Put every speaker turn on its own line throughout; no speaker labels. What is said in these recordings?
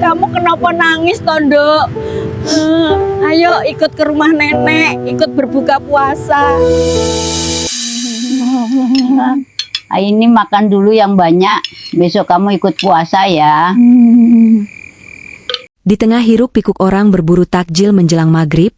kamu kenapa nangis, Tondo? Ayo ikut ke rumah nenek, ikut berbuka puasa.
Ini makan dulu yang banyak, besok kamu ikut puasa ya.
Di tengah hiruk pikuk orang berburu takjil menjelang maghrib,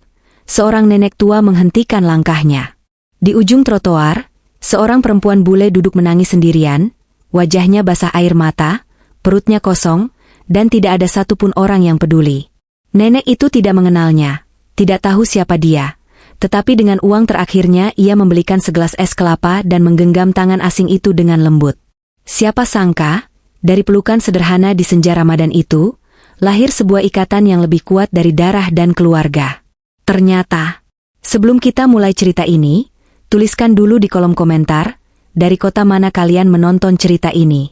seorang nenek tua menghentikan langkahnya. Di ujung trotoar, seorang perempuan bule duduk menangis sendirian, wajahnya basah air mata, perutnya kosong, dan tidak ada satupun orang yang peduli. Nenek itu tidak mengenalnya, tidak tahu siapa dia. Tetapi dengan uang terakhirnya ia membelikan segelas es kelapa dan menggenggam tangan asing itu dengan lembut. Siapa sangka, dari pelukan sederhana di senja Ramadan itu, lahir sebuah ikatan yang lebih kuat dari darah dan keluarga. Ternyata, sebelum kita mulai cerita ini, tuliskan dulu di kolom komentar, dari kota mana kalian menonton cerita ini.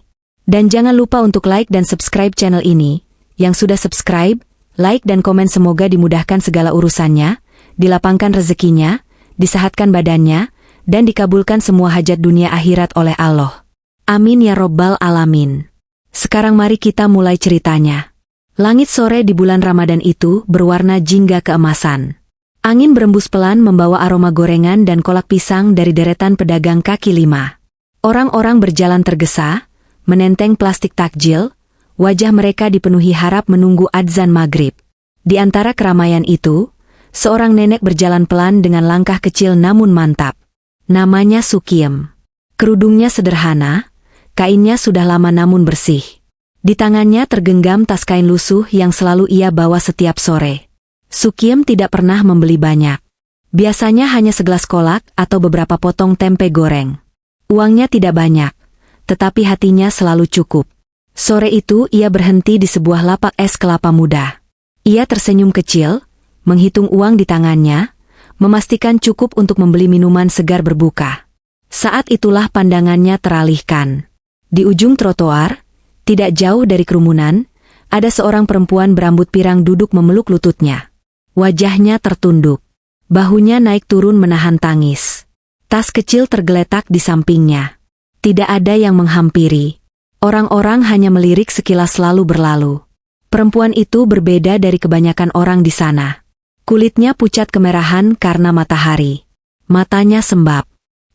Dan jangan lupa untuk like dan subscribe channel ini. Yang sudah subscribe, like dan komen semoga dimudahkan segala urusannya, dilapangkan rezekinya, disehatkan badannya, dan dikabulkan semua hajat dunia akhirat oleh Allah. Amin ya robbal alamin. Sekarang mari kita mulai ceritanya. Langit sore di bulan Ramadan itu berwarna jingga keemasan. Angin berembus pelan membawa aroma gorengan dan kolak pisang dari deretan pedagang kaki lima. Orang-orang berjalan tergesa, menenteng plastik takjil, wajah mereka dipenuhi harap menunggu adzan maghrib. Di antara keramaian itu, seorang nenek berjalan pelan dengan langkah kecil namun mantap. Namanya Sukiem. Kerudungnya sederhana, kainnya sudah lama namun bersih. Di tangannya tergenggam tas kain lusuh yang selalu ia bawa setiap sore. Sukiem tidak pernah membeli banyak. Biasanya hanya segelas kolak atau beberapa potong tempe goreng. Uangnya tidak banyak, tetapi hatinya selalu cukup. Sore itu ia berhenti di sebuah lapak es kelapa muda. Ia tersenyum kecil, menghitung uang di tangannya, memastikan cukup untuk membeli minuman segar berbuka. Saat itulah pandangannya teralihkan. Di ujung trotoar, tidak jauh dari kerumunan, ada seorang perempuan berambut pirang duduk memeluk lututnya. Wajahnya tertunduk. Bahunya naik turun menahan tangis. Tas kecil tergeletak di sampingnya. Tidak ada yang menghampiri. Orang-orang hanya melirik sekilas lalu berlalu. Perempuan itu berbeda dari kebanyakan orang di sana. Kulitnya pucat kemerahan karena matahari. Matanya sembab.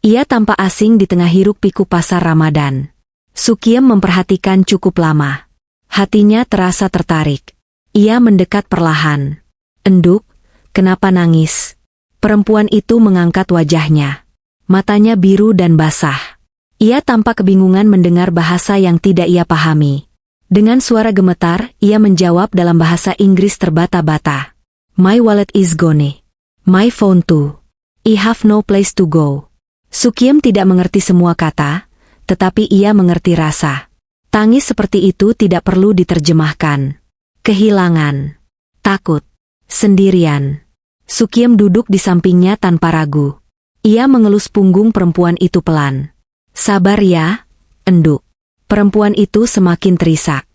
Ia tampak asing di tengah hiruk pikuk pasar Ramadan. Sukiem memperhatikan cukup lama. Hatinya terasa tertarik. Ia mendekat perlahan. Enduk, kenapa nangis? Perempuan itu mengangkat wajahnya. Matanya biru dan basah. Ia tampak kebingungan mendengar bahasa yang tidak ia pahami. Dengan suara gemetar, ia menjawab dalam bahasa Inggris terbata-bata. My wallet is gone. My phone too. I have no place to go. Sukiem tidak mengerti semua kata, tetapi ia mengerti rasa. Tangis seperti itu tidak perlu diterjemahkan. Kehilangan. Takut. Sendirian. Sukiem duduk di sampingnya tanpa ragu. Ia mengelus punggung perempuan itu pelan. Sabar ya, enduk. Perempuan itu semakin terisak.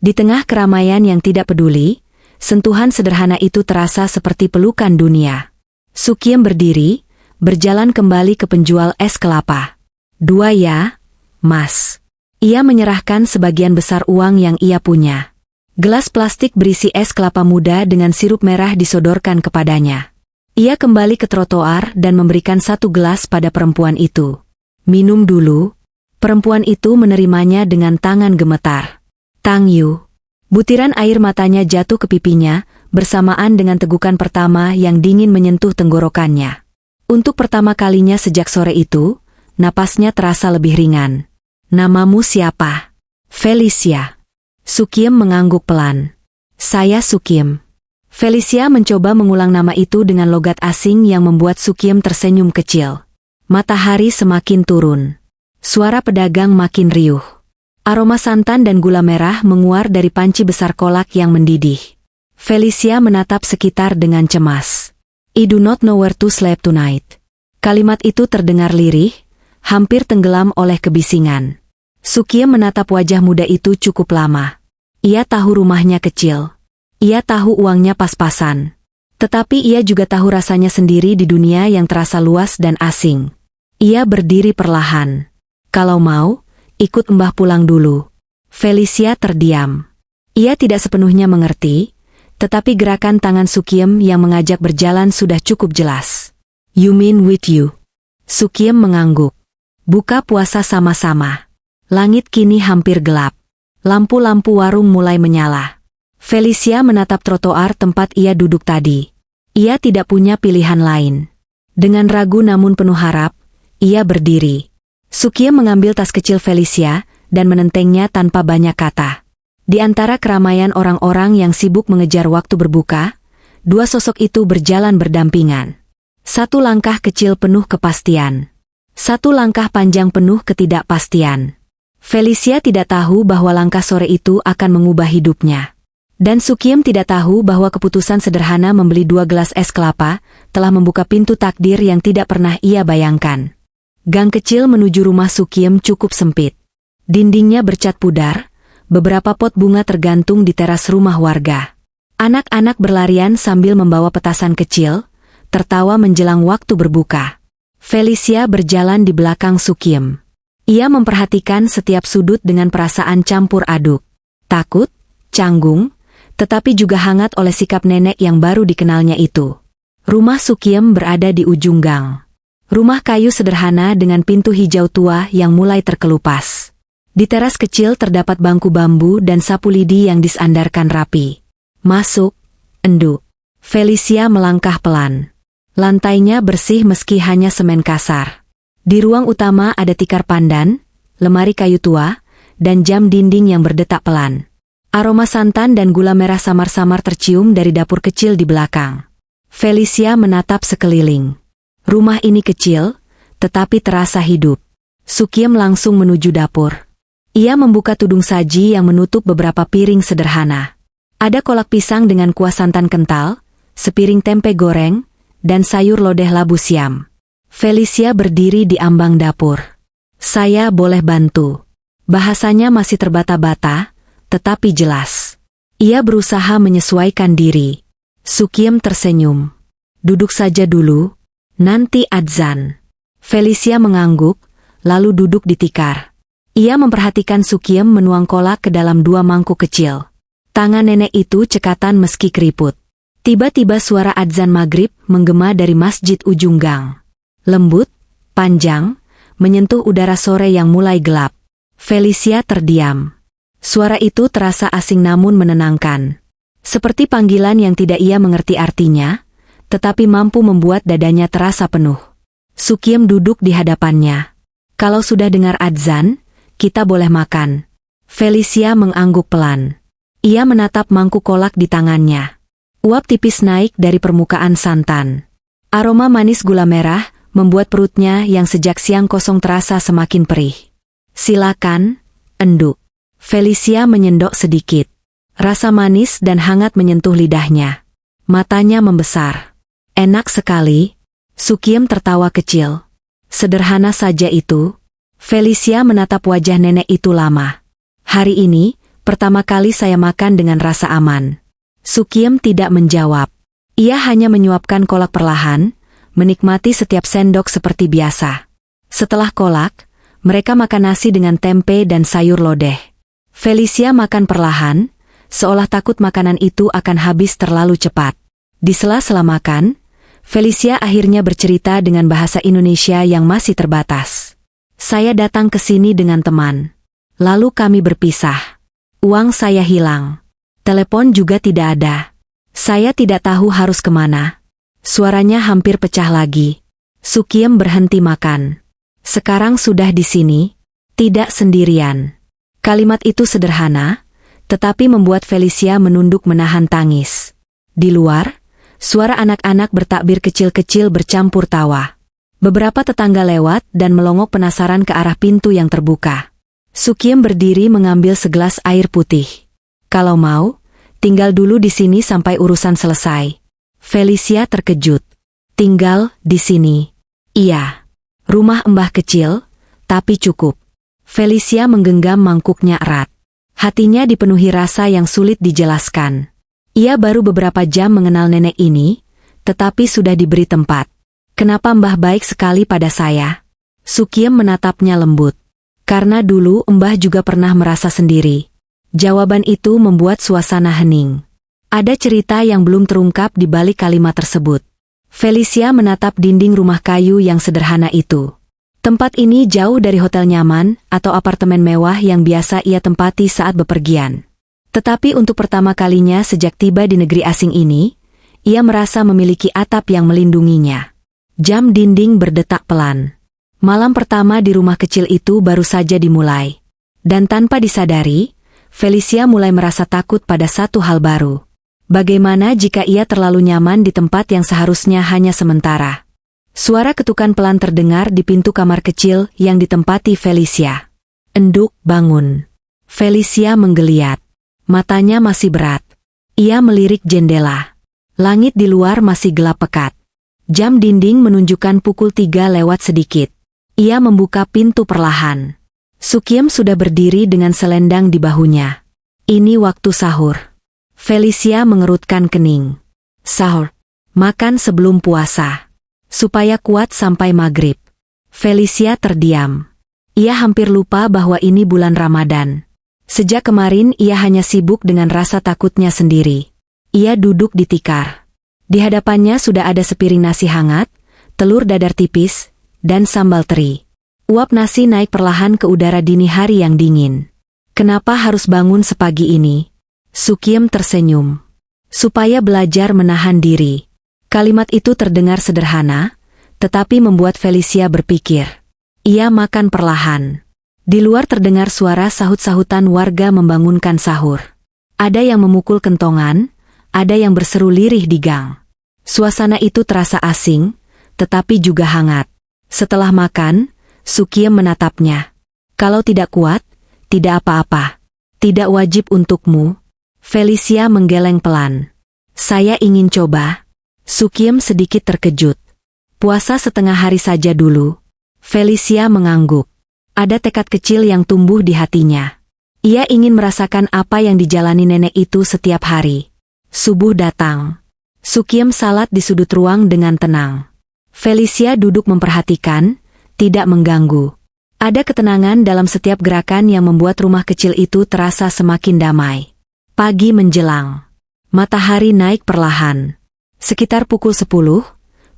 Di tengah keramaian yang tidak peduli, sentuhan sederhana itu terasa seperti pelukan dunia. Sukiem berdiri, berjalan kembali ke penjual es kelapa. 2 ya, Mas. Ia menyerahkan sebagian besar uang yang ia punya. Gelas plastik berisi es kelapa muda dengan sirup merah disodorkan kepadanya. Ia kembali ke trotoar dan memberikan 1 gelas pada perempuan itu. Minum dulu. Perempuan itu menerimanya dengan tangan gemetar. Tang Yu. Butiran air matanya jatuh ke pipinya, bersamaan dengan tegukan pertama yang dingin menyentuh tenggorokannya. Untuk pertama kalinya sejak sore itu, napasnya terasa lebih ringan. Namamu siapa? Felicia. Sukiem mengangguk pelan. Saya Sukiem. Felicia mencoba mengulang nama itu dengan logat asing yang membuat Sukiem tersenyum kecil. Matahari semakin turun. Suara pedagang makin riuh. Aroma santan dan gula merah menguar dari panci besar kolak yang mendidih. Felicia menatap sekitar dengan cemas. I do not know where to sleep tonight. Kalimat itu terdengar lirih, hampir tenggelam oleh kebisingan. Sukiem menatap wajah muda itu cukup lama. Ia tahu rumahnya kecil. Ia tahu uangnya pas-pasan. Tetapi ia juga tahu rasanya sendiri di dunia yang terasa luas dan asing. Ia berdiri perlahan. Kalau mau, ikut Mbah pulang dulu. Felicia terdiam. Ia tidak sepenuhnya mengerti, tetapi gerakan tangan Sukiem yang mengajak berjalan sudah cukup jelas. You mean with you? Sukiem mengangguk. Buka puasa sama-sama. Langit kini hampir gelap. Lampu-lampu warung mulai menyala. Felicia menatap trotoar tempat ia duduk tadi. Ia tidak punya pilihan lain. Dengan ragu namun penuh harap, ia berdiri. Sukiem mengambil tas kecil Felicia dan menentengnya tanpa banyak kata. Di antara keramaian orang-orang yang sibuk mengejar waktu berbuka, dua sosok itu berjalan berdampingan. Satu langkah kecil penuh kepastian. Satu langkah panjang penuh ketidakpastian. Felicia tidak tahu bahwa langkah sore itu akan mengubah hidupnya. Dan Sukiem tidak tahu bahwa keputusan sederhana membeli 2 gelas es kelapa telah membuka pintu takdir yang tidak pernah ia bayangkan. Gang kecil menuju rumah Sukiem cukup sempit. Dindingnya bercat pudar, beberapa pot bunga tergantung di teras rumah warga. Anak-anak berlarian sambil membawa petasan kecil, tertawa menjelang waktu berbuka. Felicia berjalan di belakang Sukiem. Ia memperhatikan setiap sudut dengan perasaan campur aduk. Takut, canggung, tetapi juga hangat oleh sikap nenek yang baru dikenalnya itu. Rumah Sukiem berada di ujung gang. Rumah kayu sederhana dengan pintu hijau tua yang mulai terkelupas. Di teras kecil terdapat bangku bambu dan sapu lidi yang disandarkan rapi. Masuk, enduk. Felicia melangkah pelan. Lantainya bersih meski hanya semen kasar. Di ruang utama ada tikar pandan, lemari kayu tua, dan jam dinding yang berdetak pelan. Aroma santan dan gula merah samar-samar tercium dari dapur kecil di belakang. Felicia menatap sekeliling. Rumah ini kecil, tetapi terasa hidup. Sukiem langsung menuju dapur. Ia membuka tudung saji yang menutup beberapa piring sederhana. Ada kolak pisang dengan kuah santan kental, sepiring tempe goreng, dan sayur lodeh labu siam. Felicia berdiri di ambang dapur. Saya boleh bantu. Bahasanya masih terbata-bata, tetapi jelas. Ia berusaha menyesuaikan diri. Sukiem tersenyum. Duduk saja dulu, nanti adzan. Felicia mengangguk, lalu duduk di tikar. Ia memperhatikan Sukiem menuang kolak ke dalam 2 mangkuk kecil. Tangan nenek itu cekatan meski keriput. Tiba-tiba suara adzan maghrib menggema dari masjid ujung gang. Lembut, panjang, menyentuh udara sore yang mulai gelap. Felicia terdiam. Suara itu terasa asing namun menenangkan. Seperti panggilan yang tidak ia mengerti artinya, tetapi mampu membuat dadanya terasa penuh. Sukiem duduk di hadapannya. Kalau sudah dengar adzan, kita boleh makan. Felicia mengangguk pelan. Ia menatap mangkuk kolak di tangannya. Uap tipis naik dari permukaan santan. Aroma manis gula merah membuat perutnya yang sejak siang kosong terasa semakin perih. Silakan, enduk. Felicia menyendok sedikit. Rasa manis dan hangat menyentuh lidahnya. Matanya membesar. Enak sekali. Sukiem tertawa kecil. Sederhana saja itu. Felicia menatap wajah nenek itu lama. Hari ini, pertama kali saya makan dengan rasa aman. Sukiem tidak menjawab. Ia hanya menyuapkan kolak perlahan, menikmati setiap sendok seperti biasa. Setelah kolak, mereka makan nasi dengan tempe dan sayur lodeh. Felicia makan perlahan, seolah takut makanan itu akan habis terlalu cepat. Di sela-sela makan, Felicia akhirnya bercerita dengan bahasa Indonesia yang masih terbatas. Saya datang ke sini dengan teman. Lalu kami berpisah. Uang saya hilang. Telepon juga tidak ada. Saya tidak tahu harus kemana. Suaranya hampir pecah lagi. Sukiem berhenti makan. Sekarang sudah di sini, tidak sendirian. Kalimat itu sederhana, tetapi membuat Felicia menunduk menahan tangis. Di luar, suara anak-anak bertakbir kecil-kecil bercampur tawa. Beberapa tetangga lewat dan melongok penasaran ke arah pintu yang terbuka. Sukiem berdiri mengambil segelas air putih. Kalau mau, tinggal dulu di sini sampai urusan selesai. Felicia terkejut. Tinggal di sini. Iya. Rumah Mbah kecil, tapi cukup. Felicia menggenggam mangkuknya erat. Hatinya dipenuhi rasa yang sulit dijelaskan. Ia baru beberapa jam mengenal nenek ini, tetapi sudah diberi tempat. Kenapa Mbah baik sekali pada saya? Sukiem menatapnya lembut. Karena dulu Mbah juga pernah merasa sendiri. Jawaban itu membuat suasana hening. Ada cerita yang belum terungkap di balik kalimat tersebut. Felicia menatap dinding rumah kayu yang sederhana itu. Tempat ini jauh dari hotel nyaman atau apartemen mewah yang biasa ia tempati saat bepergian. Tetapi untuk pertama kalinya sejak tiba di negeri asing ini, ia merasa memiliki atap yang melindunginya. Jam dinding berdetak pelan. Malam pertama di rumah kecil itu baru saja dimulai. Dan tanpa disadari, Felicia mulai merasa takut pada satu hal baru. Bagaimana jika ia terlalu nyaman di tempat yang seharusnya hanya sementara? Suara ketukan pelan terdengar di pintu kamar kecil yang ditempati Felicia. Enduk, bangun. Felicia menggeliat. Matanya masih berat. Ia melirik jendela. Langit di luar masih gelap pekat. Jam dinding menunjukkan pukul 3 lewat sedikit. Ia membuka pintu perlahan. Sukiem sudah berdiri dengan selendang di bahunya. Ini waktu sahur. Felicia mengerutkan kening. Sahur. Makan sebelum puasa. Supaya kuat sampai maghrib. Felicia terdiam. Ia hampir lupa bahwa ini bulan Ramadan. Sejak kemarin ia hanya sibuk dengan rasa takutnya sendiri. Ia duduk di tikar. Di hadapannya sudah ada sepiring nasi hangat, telur dadar tipis, dan sambal teri. Uap nasi naik perlahan ke udara dini hari yang dingin. Kenapa harus bangun sepagi ini? Sukiem tersenyum. Supaya belajar menahan diri. Kalimat itu terdengar sederhana, tetapi membuat Felicia berpikir. Ia makan perlahan. Di luar terdengar suara sahut-sahutan warga membangunkan sahur. Ada yang memukul kentongan, ada yang berseru lirih di gang. Suasana itu terasa asing, tetapi juga hangat. Setelah makan, Sukiem menatapnya. Kalau tidak kuat, tidak apa-apa. Tidak wajib untukmu. Felicia menggeleng pelan. Saya ingin coba. Sukiem sedikit terkejut. Puasa setengah hari saja dulu. Felicia mengangguk. Ada tekad kecil yang tumbuh di hatinya. Ia ingin merasakan apa yang dijalani nenek itu setiap hari. Subuh datang. Sukiem salat di sudut ruang dengan tenang. Felicia duduk memperhatikan, tidak mengganggu. Ada ketenangan dalam setiap gerakan yang membuat rumah kecil itu terasa semakin damai. Pagi menjelang. Matahari naik perlahan. Sekitar pukul 10,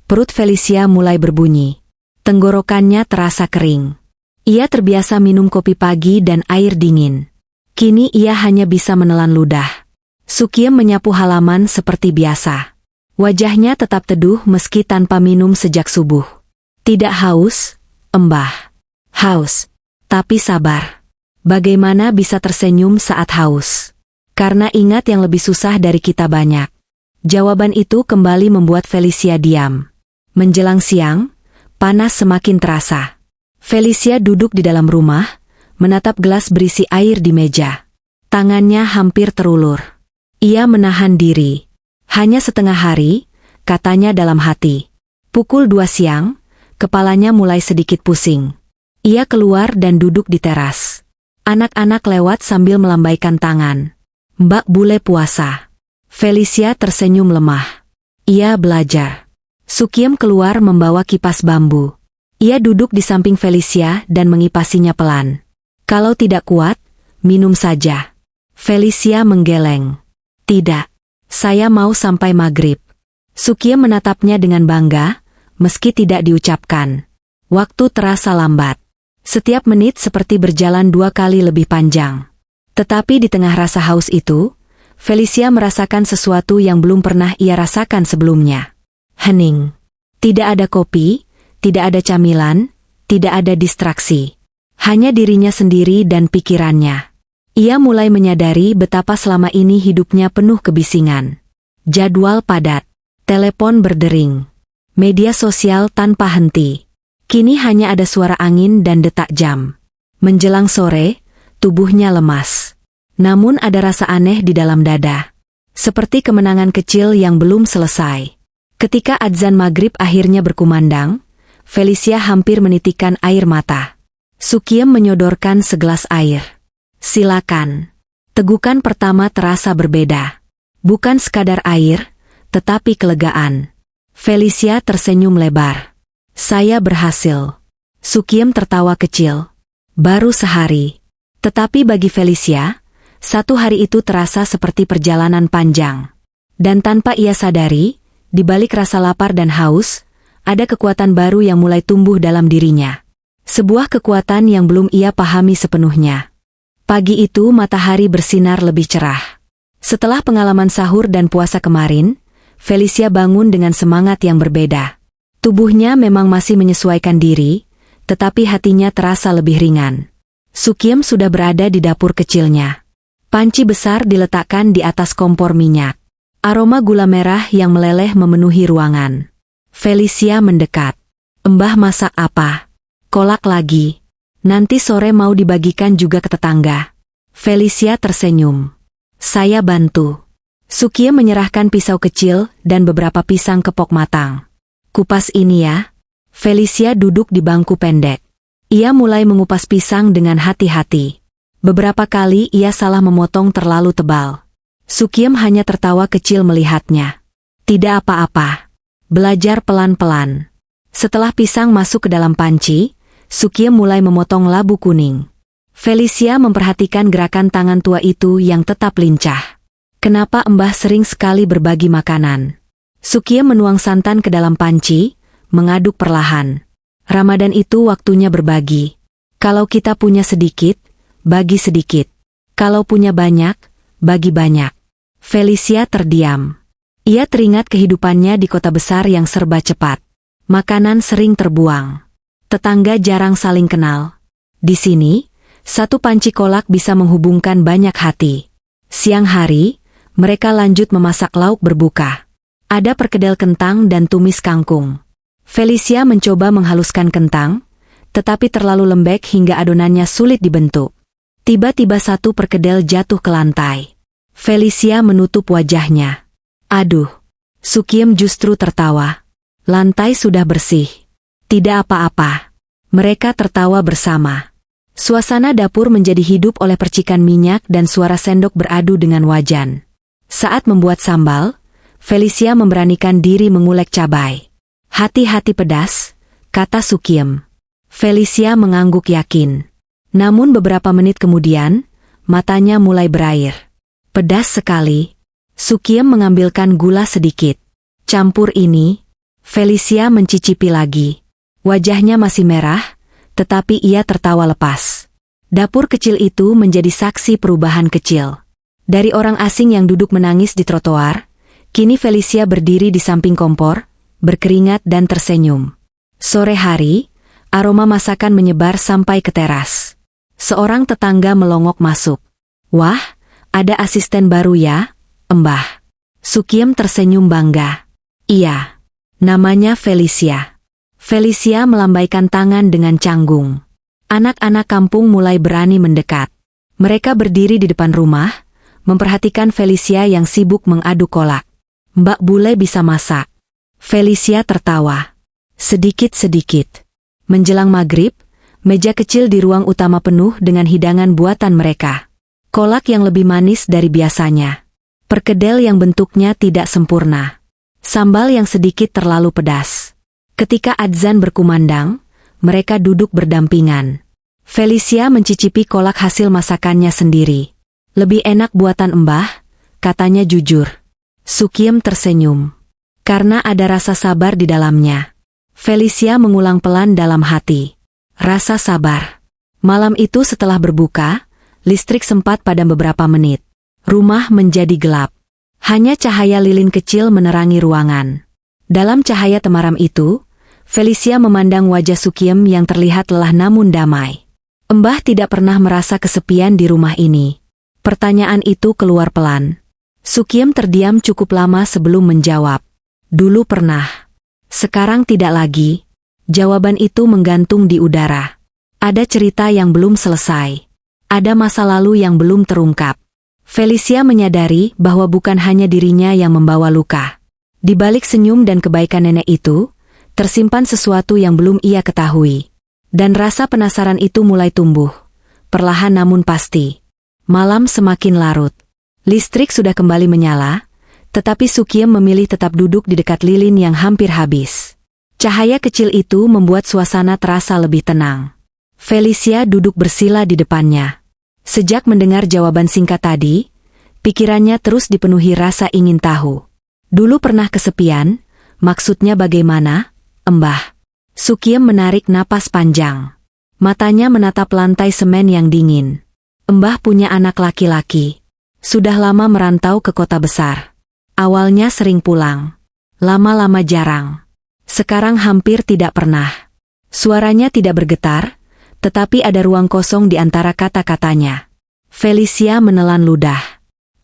perut Felicia mulai berbunyi. Tenggorokannya terasa kering. Ia terbiasa minum kopi pagi dan air dingin. Kini ia hanya bisa menelan ludah. Sukiem menyapu halaman seperti biasa. Wajahnya tetap teduh meski tanpa minum sejak subuh. Tidak haus, Mbah. Haus. Tapi sabar. Bagaimana bisa tersenyum saat haus? Karena ingat yang lebih susah dari kita banyak. Jawaban itu kembali membuat Felicia diam. Menjelang siang, panas semakin terasa. Felicia duduk di dalam rumah, menatap gelas berisi air di meja. Tangannya hampir terulur. Ia menahan diri. Hanya setengah hari, katanya dalam hati. Pukul 2 siang, kepalanya mulai sedikit pusing. Ia keluar dan duduk di teras. Anak-anak lewat sambil melambaikan tangan. Mbak bule puasa. Felicia tersenyum lemah. Ia belajar. Sukiem keluar membawa kipas bambu. Ia duduk di samping Felicia dan mengipasinya pelan. Kalau tidak kuat, minum saja. Felicia menggeleng. Tidak. Saya mau sampai maghrib. Sukiem menatapnya dengan bangga, meski tidak diucapkan. Waktu terasa lambat. Setiap menit seperti berjalan 2 kali lebih panjang. Tetapi di tengah rasa haus itu, Felicia merasakan sesuatu yang belum pernah ia rasakan sebelumnya. Hening. Tidak ada kopi, tidak ada camilan, tidak ada distraksi. Hanya dirinya sendiri dan pikirannya. Ia mulai menyadari betapa selama ini hidupnya penuh kebisingan. Jadwal padat. Telepon berdering. Media sosial tanpa henti. Kini hanya ada suara angin dan detak jam. Menjelang sore, tubuhnya lemas. Namun ada rasa aneh di dalam dada. Seperti kemenangan kecil yang belum selesai. Ketika adzan maghrib akhirnya berkumandang, Felicia hampir menitikkan air mata. Sukiem menyodorkan segelas air. Silakan. Tegukan pertama terasa berbeda. Bukan sekadar air, tetapi kelegaan. Felicia tersenyum lebar. Saya berhasil. Sukiem tertawa kecil. Baru sehari. Tetapi bagi Felicia, Satu hari itu terasa seperti perjalanan panjang. Dan tanpa ia sadari, di balik rasa lapar dan haus, ada kekuatan baru yang mulai tumbuh dalam dirinya. Sebuah kekuatan yang belum ia pahami sepenuhnya. Pagi itu matahari bersinar lebih cerah. Setelah pengalaman sahur dan puasa kemarin, Felicia bangun dengan semangat yang berbeda. Tubuhnya memang masih menyesuaikan diri, tetapi hatinya terasa lebih ringan. Sukiem sudah berada di dapur kecilnya. Panci besar diletakkan di atas kompor minyak. Aroma gula merah yang meleleh memenuhi ruangan. Felicia mendekat. "Mbah masak apa?" "Kolak lagi. Nanti sore mau dibagikan juga ke tetangga." Felicia tersenyum. "Saya bantu." Sukiem menyerahkan pisau kecil dan beberapa pisang kepok matang. "Kupas ini ya." Felicia duduk di bangku pendek. Ia mulai mengupas pisang dengan hati-hati. Beberapa kali ia salah memotong terlalu tebal. Sukiem hanya tertawa kecil melihatnya. "Tidak apa-apa. Belajar pelan-pelan." Setelah pisang masuk ke dalam panci, Sukiem mulai memotong labu kuning. Felicia memperhatikan gerakan tangan tua itu yang tetap lincah. "Kenapa Mbah sering sekali berbagi makanan?" Sukiem menuang santan ke dalam panci, mengaduk perlahan. "Ramadan itu waktunya berbagi. Kalau kita punya sedikit, bagi sedikit. Kalau punya banyak, bagi banyak." Felicia terdiam. Ia teringat kehidupannya di kota besar yang serba cepat. Makanan sering terbuang. Tetangga jarang saling kenal. Di sini, satu panci kolak bisa menghubungkan banyak hati. Siang hari, mereka lanjut memasak lauk berbuka. Ada perkedel kentang dan tumis kangkung. Felicia mencoba menghaluskan kentang, tetapi terlalu lembek hingga adonannya sulit dibentuk. Tiba-tiba satu perkedel jatuh ke lantai. Felicia menutup wajahnya. "Aduh." Sukiem justru tertawa. "Lantai sudah bersih. Tidak apa-apa." Mereka tertawa bersama. Suasana dapur menjadi hidup oleh percikan minyak dan suara sendok beradu dengan wajan. Saat membuat sambal, Felicia memberanikan diri mengulek cabai. "Hati-hati pedas," kata Sukiem. Felicia mengangguk yakin. Namun beberapa menit kemudian, matanya mulai berair. "Pedas sekali." Sukiem mengambilkan gula sedikit. "Campur ini." Felicia mencicipi lagi. Wajahnya masih merah, tetapi ia tertawa lepas. Dapur kecil itu menjadi saksi perubahan kecil. Dari orang asing yang duduk menangis di trotoar, kini Felicia berdiri di samping kompor, berkeringat dan tersenyum. Sore hari, aroma masakan menyebar sampai ke teras. Seorang tetangga melongok masuk. "Wah, ada asisten baru ya, Mbah?" Sukiem tersenyum bangga. "Iya, namanya Felicia." Felicia melambaikan tangan dengan canggung. Anak-anak kampung mulai berani mendekat. Mereka berdiri di depan rumah, memperhatikan Felicia yang sibuk mengaduk kolak. "Mbak Bule bisa masak." Felicia tertawa. Sedikit-sedikit. Menjelang maghrib, meja kecil di ruang utama penuh dengan hidangan buatan mereka. Kolak yang lebih manis dari biasanya. Perkedel yang bentuknya tidak sempurna. Sambal yang sedikit terlalu pedas. Ketika adzan berkumandang, mereka duduk berdampingan. Felicia mencicipi kolak hasil masakannya sendiri. "Lebih enak buatan Mbah," katanya jujur. Sukiem tersenyum. Karena ada rasa sabar di dalamnya. Felicia mengulang pelan dalam hati. Rasa sabar. Malam itu setelah berbuka, listrik sempat padam beberapa menit. Rumah menjadi gelap. Hanya cahaya lilin kecil menerangi ruangan. Dalam cahaya temaram itu, Felicia memandang wajah Sukiem yang terlihat lelah namun damai. "Mbah tidak pernah merasa kesepian di rumah ini?" Pertanyaan itu keluar pelan. Sukiem terdiam cukup lama sebelum menjawab. "Dulu pernah. Sekarang tidak lagi." Jawaban itu menggantung di udara. Ada cerita yang belum selesai. Ada masa lalu yang belum terungkap. Felicia menyadari bahwa bukan hanya dirinya yang membawa luka. Di balik senyum dan kebaikan nenek itu, tersimpan sesuatu yang belum ia ketahui. Dan rasa penasaran itu mulai tumbuh. Perlahan namun pasti. Malam semakin larut. Listrik sudah kembali menyala, tetapi Sukiem memilih tetap duduk di dekat lilin yang hampir habis. Cahaya kecil itu membuat suasana terasa lebih tenang. Felicia duduk bersila di depannya. Sejak mendengar jawaban singkat tadi, pikirannya terus dipenuhi rasa ingin tahu. Dulu pernah kesepian, maksudnya bagaimana, Mbah? Sukiem menarik napas panjang. Matanya menatap lantai semen yang dingin. Mbah punya anak laki-laki. Sudah lama merantau ke kota besar. Awalnya sering pulang. Lama-lama jarang. Sekarang hampir tidak pernah. Suaranya tidak bergetar, tetapi ada ruang kosong di antara kata-katanya. Felicia menelan ludah.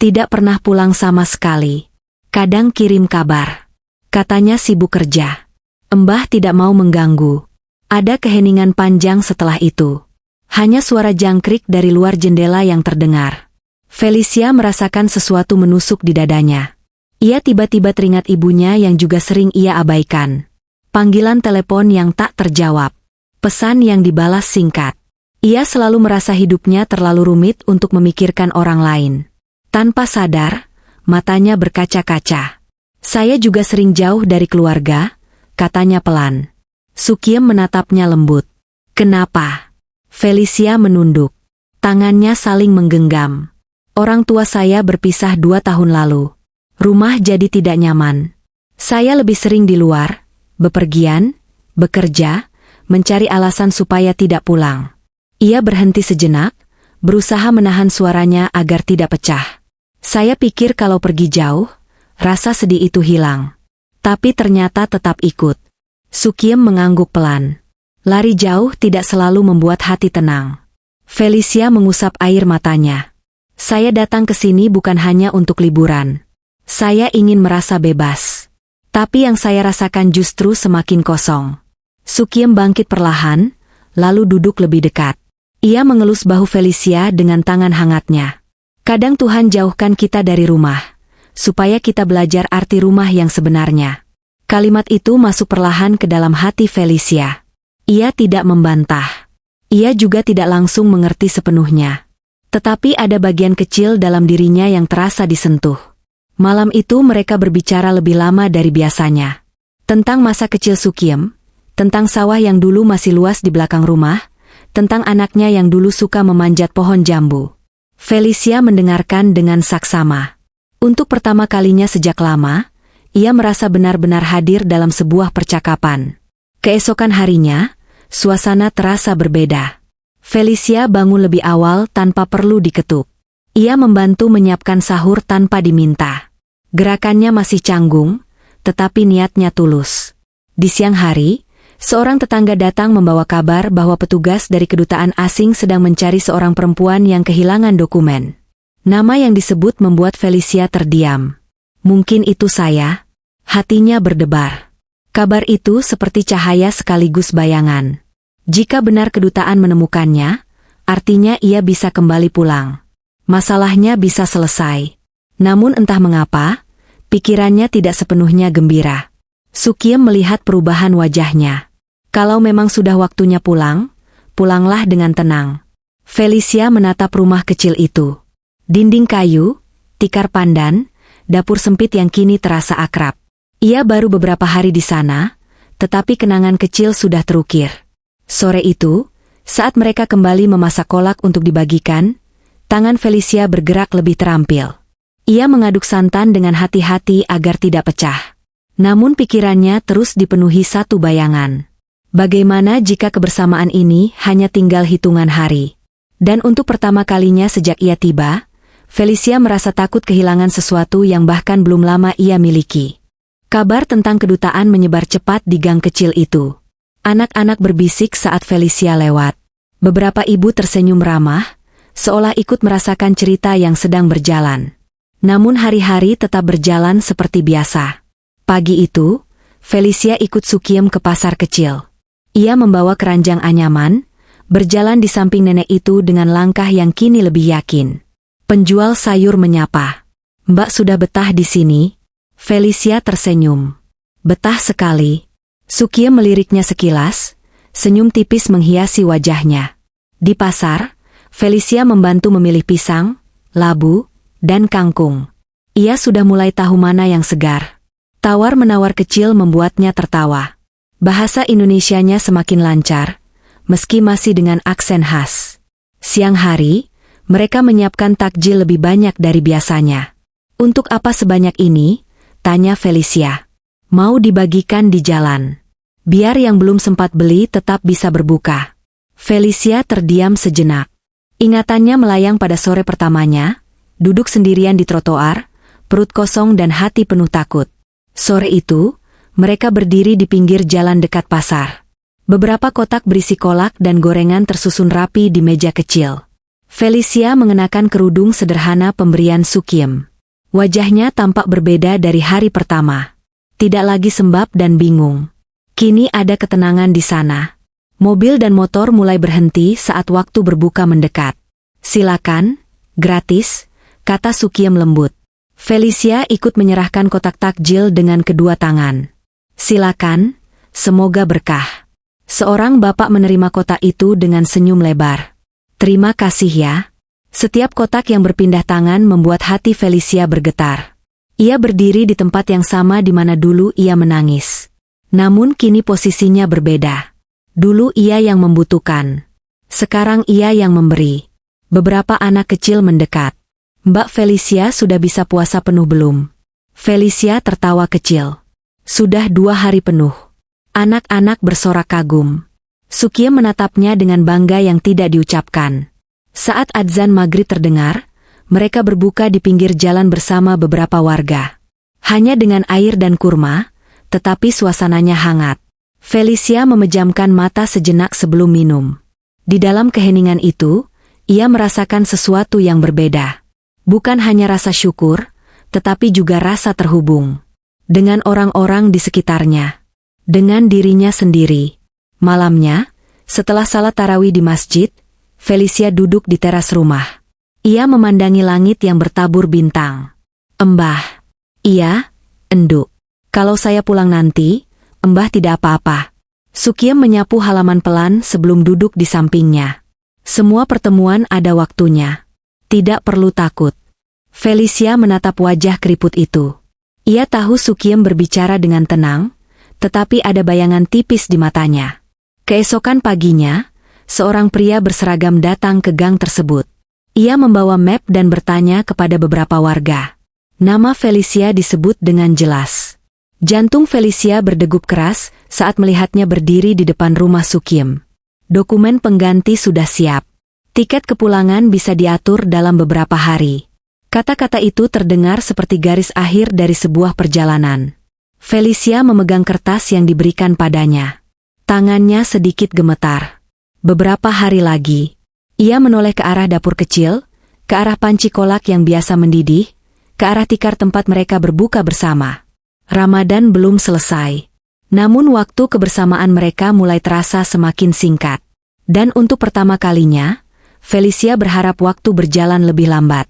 Tidak pernah pulang sama sekali. Kadang kirim kabar. Katanya sibuk kerja. Mbah tidak mau mengganggu. Ada keheningan panjang setelah itu. Hanya suara jangkrik dari luar jendela yang terdengar. Felicia merasakan sesuatu menusuk di dadanya. Ia tiba-tiba teringat ibunya yang juga sering ia abaikan. Panggilan telepon yang tak terjawab. Pesan yang dibalas singkat. Ia selalu merasa hidupnya terlalu rumit untuk memikirkan orang lain. Tanpa sadar, matanya berkaca-kaca. Saya juga sering jauh dari keluarga, katanya pelan. Sukiem menatapnya lembut. Kenapa? Felicia menunduk. Tangannya saling menggenggam. Orang tua saya berpisah 2 tahun lalu. Rumah jadi tidak nyaman. Saya lebih sering di luar, bepergian, bekerja, mencari alasan supaya tidak pulang. Ia berhenti sejenak, berusaha menahan suaranya agar tidak pecah. Saya pikir kalau pergi jauh, rasa sedih itu hilang. Tapi ternyata tetap ikut. Sukiem mengangguk pelan. Lari jauh tidak selalu membuat hati tenang. Felicia mengusap air matanya. Saya datang ke sini bukan hanya untuk liburan. Saya ingin merasa bebas. Tapi yang saya rasakan justru semakin kosong. Sukiem bangkit perlahan, lalu duduk lebih dekat. Ia mengelus bahu Felicia dengan tangan hangatnya. Kadang Tuhan jauhkan kita dari rumah, supaya kita belajar arti rumah yang sebenarnya. Kalimat itu masuk perlahan ke dalam hati Felicia. Ia tidak membantah. Ia juga tidak langsung mengerti sepenuhnya. Tetapi ada bagian kecil dalam dirinya yang terasa disentuh. Malam itu mereka berbicara lebih lama dari biasanya. Tentang masa kecil Sukiem, tentang sawah yang dulu masih luas di belakang rumah, tentang anaknya yang dulu suka memanjat pohon jambu. Felicia mendengarkan dengan saksama. Untuk pertama kalinya sejak lama, ia merasa benar-benar hadir dalam sebuah percakapan. Keesokan harinya, suasana terasa berbeda. Felicia bangun lebih awal tanpa perlu diketuk. Ia membantu menyiapkan sahur tanpa diminta. Gerakannya masih canggung, tetapi niatnya tulus. Di siang hari, seorang tetangga datang membawa kabar bahwa petugas dari kedutaan asing sedang mencari seorang perempuan yang kehilangan dokumen. Nama yang disebut membuat Felicia terdiam. Mungkin itu saya? Hatinya berdebar. Kabar itu seperti cahaya sekaligus bayangan. Jika benar kedutaan menemukannya, artinya ia bisa kembali pulang. Masalahnya bisa selesai. Namun entah mengapa, pikirannya tidak sepenuhnya gembira. Sukiem melihat perubahan wajahnya. Kalau memang sudah waktunya pulang, pulanglah dengan tenang. Felicia menatap rumah kecil itu. Dinding kayu, tikar pandan, dapur sempit yang kini terasa akrab. Ia baru beberapa hari di sana, tetapi kenangan kecil sudah terukir. Sore itu, saat mereka kembali memasak kolak untuk dibagikan, tangan Felicia bergerak lebih terampil. Ia mengaduk santan dengan hati-hati agar tidak pecah. Namun pikirannya terus dipenuhi satu bayangan. Bagaimana jika kebersamaan ini hanya tinggal hitungan hari? Dan untuk pertama kalinya sejak ia tiba, Felicia merasa takut kehilangan sesuatu yang bahkan belum lama ia miliki. Kabar tentang kedutaan menyebar cepat di gang kecil itu. Anak-anak berbisik saat Felicia lewat. Beberapa ibu tersenyum ramah, seolah ikut merasakan cerita yang sedang berjalan. Namun hari-hari tetap berjalan seperti biasa. Pagi itu, Felicia ikut Sukiem ke pasar kecil. Ia membawa keranjang anyaman, berjalan di samping nenek itu dengan langkah yang kini lebih yakin. Penjual sayur menyapa. "Mbak sudah betah di sini?" Felicia tersenyum. "Betah sekali." Sukiem meliriknya sekilas, senyum tipis menghiasi wajahnya. Di pasar, Felicia membantu memilih pisang, labu, dan kangkung. Ia sudah mulai tahu mana yang segar. Tawar-menawar kecil membuatnya tertawa. Bahasa Indonesianya semakin lancar, meski masih dengan aksen khas. Siang hari, Mereka menyiapkan takjil lebih banyak dari biasanya. Untuk apa sebanyak ini? Tanya Felicia. Mau dibagikan di jalan. Biar yang belum sempat beli tetap bisa berbuka. Felicia terdiam sejenak. Ingatannya melayang pada sore pertamanya, duduk sendirian di trotoar, perut kosong dan hati penuh takut. Sore itu, mereka berdiri di pinggir jalan dekat pasar. Beberapa kotak berisi kolak dan gorengan tersusun rapi di meja kecil. Felicia mengenakan kerudung sederhana pemberian Sukiem. Wajahnya tampak berbeda dari hari pertama. Tidak lagi sembab dan bingung. Kini ada ketenangan di sana. Mobil dan motor mulai berhenti saat waktu berbuka mendekat. Silakan, gratis, kata Sukiem lembut. Felicia ikut menyerahkan kotak takjil dengan kedua tangan. Silakan, semoga berkah. Seorang bapak menerima kotak itu dengan senyum lebar. Terima kasih ya. Setiap kotak yang berpindah tangan membuat hati Felicia bergetar. Ia berdiri di tempat yang sama di mana dulu ia menangis. Namun kini posisinya berbeda. Dulu ia yang membutuhkan. Sekarang ia yang memberi. Beberapa anak kecil mendekat. Mbak Felicia sudah bisa puasa penuh belum? Felicia tertawa kecil. Sudah 2 hari penuh. Anak-anak bersorak kagum. Sukiem menatapnya dengan bangga yang tidak diucapkan. Saat adzan maghrib terdengar, mereka berbuka di pinggir jalan bersama beberapa warga. Hanya dengan air dan kurma, tetapi suasananya hangat. Felicia memejamkan mata sejenak sebelum minum. Di dalam keheningan itu, ia merasakan sesuatu yang berbeda. Bukan hanya rasa syukur, tetapi juga rasa terhubung. Dengan orang-orang di sekitarnya. Dengan dirinya sendiri. Malamnya, setelah salat tarawih di masjid, Felicia duduk di teras rumah. Ia memandangi langit yang bertabur bintang. Embah. Iya, enduk. Kalau saya pulang nanti, Embah tidak apa-apa. Sukiem menyapu halaman pelan sebelum duduk di sampingnya. Semua pertemuan ada waktunya. Tidak perlu takut. Felicia menatap wajah keriput itu. Ia tahu Sukiem berbicara dengan tenang, tetapi ada bayangan tipis di matanya. Keesokan paginya, seorang pria berseragam datang ke gang tersebut. Ia membawa map dan bertanya kepada beberapa warga. Nama Felicia disebut dengan jelas. Jantung Felicia berdegup keras saat melihatnya berdiri di depan rumah Sukiem. Dokumen pengganti sudah siap. Tiket kepulangan bisa diatur dalam beberapa hari. Kata-kata itu terdengar seperti garis akhir dari sebuah perjalanan. Felicia memegang kertas yang diberikan padanya. Tangannya sedikit gemetar. Beberapa hari lagi, ia menoleh ke arah dapur kecil, ke arah panci kolak yang biasa mendidih, ke arah tikar tempat mereka berbuka bersama. Ramadan belum selesai. Namun waktu kebersamaan mereka mulai terasa semakin singkat. Dan untuk pertama kalinya, Felicia berharap waktu berjalan lebih lambat.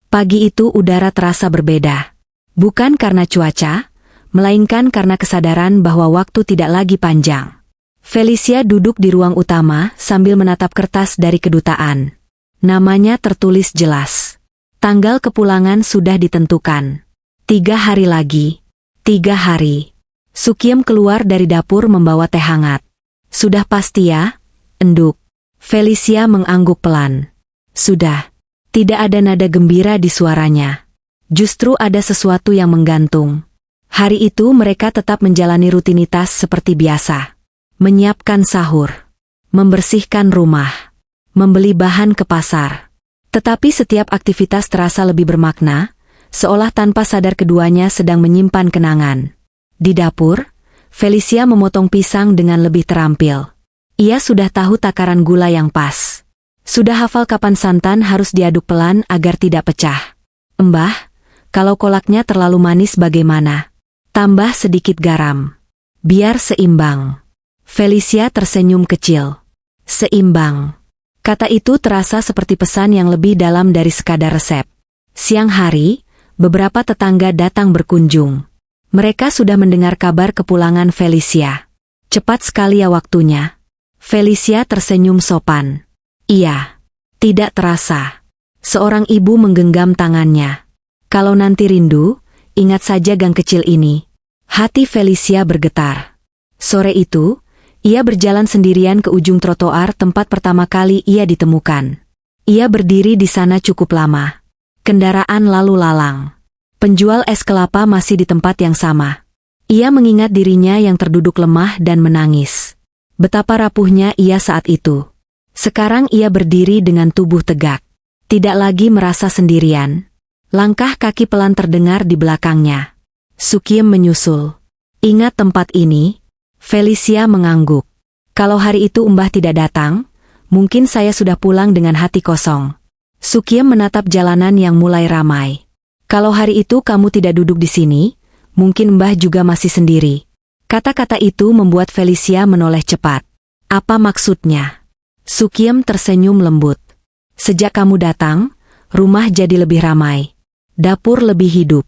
Pagi itu udara terasa berbeda. Bukan karena cuaca, melainkan karena kesadaran bahwa waktu tidak lagi panjang. Felicia duduk di ruang utama sambil menatap kertas dari kedutaan. Namanya tertulis jelas. Tanggal kepulangan sudah ditentukan. 3 hari lagi. 3 hari. Sukiem keluar dari dapur membawa teh hangat. Sudah pasti ya, enduk. Felicia mengangguk pelan. Sudah. Tidak ada nada gembira di suaranya. Justru ada sesuatu yang menggantung. Hari itu mereka tetap menjalani rutinitas seperti biasa. Menyiapkan sahur. Membersihkan rumah. Membeli bahan ke pasar. Tetapi setiap aktivitas terasa lebih bermakna, seolah tanpa sadar keduanya sedang menyimpan kenangan. Di dapur, Felicia memotong pisang dengan lebih terampil. Ia sudah tahu takaran gula yang pas. Sudah hafal kapan santan harus diaduk pelan agar tidak pecah. Embah, kalau kolaknya terlalu manis bagaimana? Tambah sedikit garam. Biar seimbang. Felicia tersenyum kecil. Seimbang. Kata itu terasa seperti pesan yang lebih dalam dari sekadar resep. Siang hari, beberapa tetangga datang berkunjung. Mereka sudah mendengar kabar kepulangan Felicia. Cepat sekali ya waktunya. Felicia tersenyum sopan. Iya. Tidak terasa. Seorang ibu menggenggam tangannya. Kalau nanti rindu, ingat saja gang kecil ini. Hati Felicia bergetar. Sore itu, ia berjalan sendirian ke ujung trotoar tempat pertama kali ia ditemukan. Ia berdiri di sana cukup lama. Kendaraan lalu lalang. Penjual es kelapa masih di tempat yang sama. Ia mengingat dirinya yang terduduk lemah dan menangis. Betapa rapuhnya ia saat itu. Sekarang ia berdiri dengan tubuh tegak. Tidak lagi merasa sendirian. Langkah kaki pelan terdengar di belakangnya. Sukiem menyusul. Ingat tempat ini? Felicia mengangguk. Kalau hari itu Mbah tidak datang, mungkin saya sudah pulang dengan hati kosong. Sukiem menatap jalanan yang mulai ramai. Kalau hari itu kamu tidak duduk di sini, mungkin Mbah juga masih sendiri. Kata-kata itu membuat Felicia menoleh cepat. Apa maksudnya? Sukiem tersenyum lembut. Sejak kamu datang, rumah jadi lebih ramai. Dapur lebih hidup.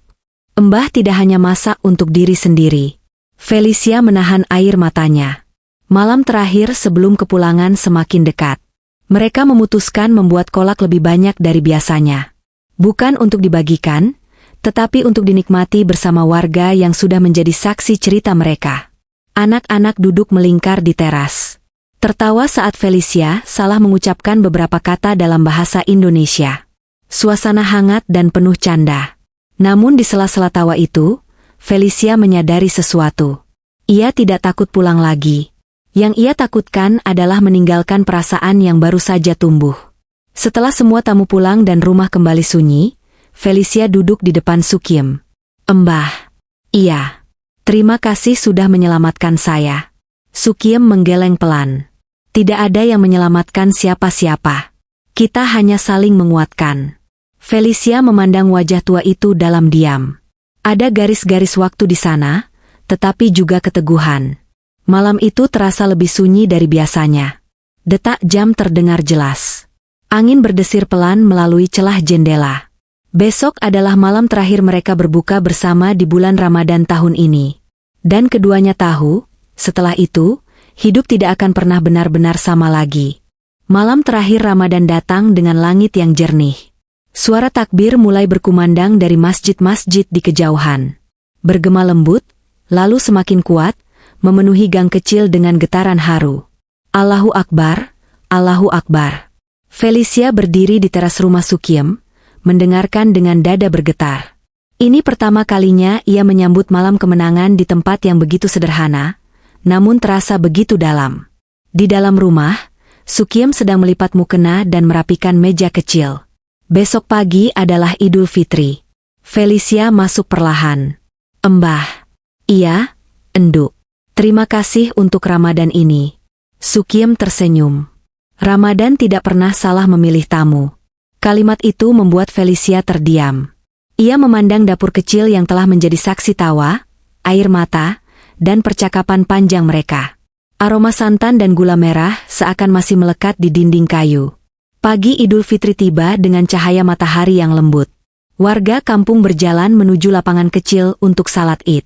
Mbah tidak hanya masak untuk diri sendiri. Felicia menahan air matanya. Malam terakhir sebelum kepulangan semakin dekat. Mereka memutuskan membuat kolak lebih banyak dari biasanya. Bukan untuk dibagikan, tetapi untuk dinikmati bersama warga yang sudah menjadi saksi cerita mereka. Anak-anak duduk melingkar di teras. Tertawa saat Felicia salah mengucapkan beberapa kata dalam bahasa Indonesia. Suasana hangat dan penuh canda. Namun di sela-sela tawa itu, Felicia menyadari sesuatu. Ia tidak takut pulang lagi. Yang ia takutkan adalah meninggalkan perasaan yang baru saja tumbuh. Setelah semua tamu pulang dan rumah kembali sunyi, Felicia duduk di depan Sukiem. Mbah. Iya. Terima kasih sudah menyelamatkan saya. Sukiem menggeleng pelan. Tidak ada yang menyelamatkan siapa-siapa. Kita hanya saling menguatkan. Felicia memandang wajah tua itu dalam diam. Ada garis-garis waktu di sana, tetapi juga keteguhan. Malam itu terasa lebih sunyi dari biasanya. Detak jam terdengar jelas. Angin berdesir pelan melalui celah jendela. Besok adalah malam terakhir mereka berbuka bersama di bulan Ramadan tahun ini. Dan keduanya tahu, setelah itu, hidup tidak akan pernah benar-benar sama lagi. Malam terakhir Ramadan datang dengan langit yang jernih. Suara takbir mulai berkumandang dari masjid-masjid di kejauhan. Bergema lembut, lalu semakin kuat, memenuhi gang kecil dengan getaran haru. Allahu Akbar, Allahu Akbar. Felicia berdiri di teras rumah Sukiem, mendengarkan dengan dada bergetar. Ini pertama kalinya ia menyambut malam kemenangan di tempat yang begitu sederhana, namun terasa begitu dalam. Di dalam rumah, Sukiem sedang melipat mukena dan merapikan meja kecil. Besok pagi adalah Idul Fitri. Felicia masuk perlahan. Mbah. Iya, enduk. Terima kasih untuk Ramadan ini. Sukiem tersenyum. Ramadan tidak pernah salah memilih tamu. Kalimat itu membuat Felicia terdiam. Ia memandang dapur kecil yang telah menjadi saksi tawa, air mata, dan percakapan panjang mereka. Aroma santan dan gula merah seakan masih melekat di dinding kayu. Pagi Idul Fitri tiba dengan cahaya matahari yang lembut. Warga kampung berjalan menuju lapangan kecil untuk salat Id.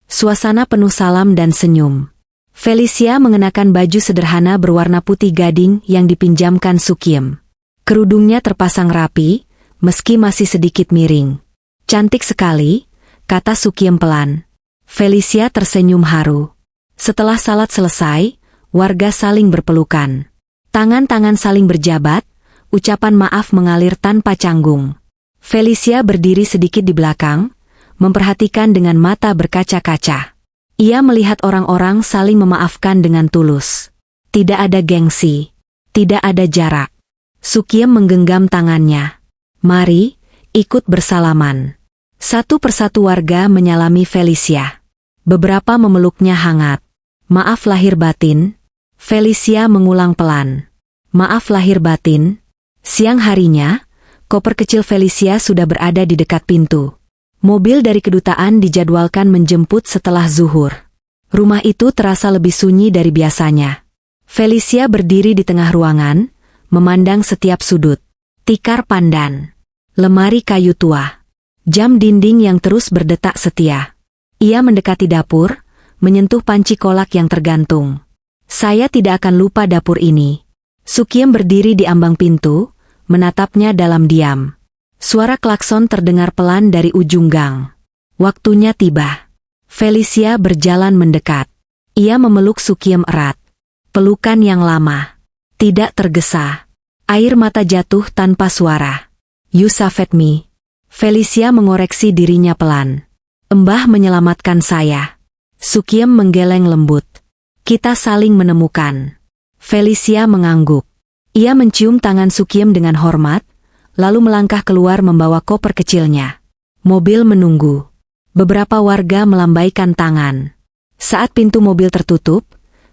Suasana penuh salam dan senyum. Felicia mengenakan baju sederhana berwarna putih gading yang dipinjamkan Sukiem. Kerudungnya terpasang rapi, meski masih sedikit miring. Cantik sekali, kata Sukiem pelan. Felicia tersenyum haru. Setelah salat selesai, warga saling berpelukan. Tangan-tangan saling berjabat, ucapan maaf mengalir tanpa canggung. Felicia berdiri sedikit di belakang, memperhatikan dengan mata berkaca-kaca. Ia melihat orang-orang saling memaafkan dengan tulus. Tidak ada gengsi. Tidak ada jarak. Sukiem menggenggam tangannya. Mari, ikut bersalaman. Satu persatu warga menyalami Felicia. Beberapa memeluknya hangat. Maaf lahir batin. Felicia mengulang pelan. Maaf lahir batin. Siang harinya, koper kecil Felicia sudah berada di dekat pintu. Mobil dari kedutaan dijadwalkan menjemput setelah zuhur. Rumah itu terasa lebih sunyi dari biasanya. Felicia berdiri di tengah ruangan, memandang setiap sudut. Tikar pandan. Lemari kayu tua. Jam dinding yang terus berdetak setia. Ia mendekati dapur, menyentuh panci kolak yang tergantung. Saya tidak akan lupa dapur ini. Sukiem berdiri di ambang pintu, menatapnya dalam diam. Suara klakson terdengar pelan dari ujung gang. Waktunya tiba. Felicia berjalan mendekat. Ia memeluk Sukiem erat. Pelukan yang lama. Tidak tergesa. Air mata jatuh tanpa suara. You saved me. Felicia mengoreksi dirinya pelan. Embah menyelamatkan saya. Sukiem menggeleng lembut. Kita saling menemukan. Felicia mengangguk. Ia mencium tangan Sukiem dengan hormat, lalu melangkah keluar membawa koper kecilnya. Mobil menunggu. Beberapa warga melambaikan tangan. Saat pintu mobil tertutup,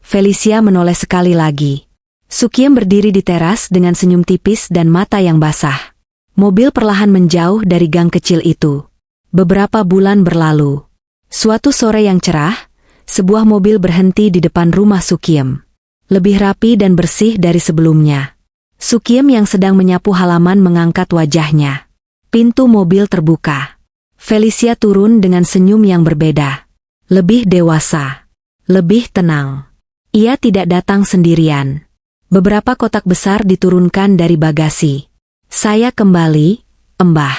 Felicia menoleh sekali lagi. Sukiem berdiri di teras dengan senyum tipis dan mata yang basah. Mobil perlahan menjauh dari gang kecil itu. Beberapa bulan berlalu. Suatu sore yang cerah, sebuah mobil berhenti di depan rumah Sukiem. Lebih rapi dan bersih dari sebelumnya. Sukiem yang sedang menyapu halaman mengangkat wajahnya. Pintu mobil terbuka. Felicia turun dengan senyum yang berbeda. Lebih dewasa. Lebih tenang. Ia tidak datang sendirian. Beberapa kotak besar diturunkan dari bagasi. Saya kembali, Embah.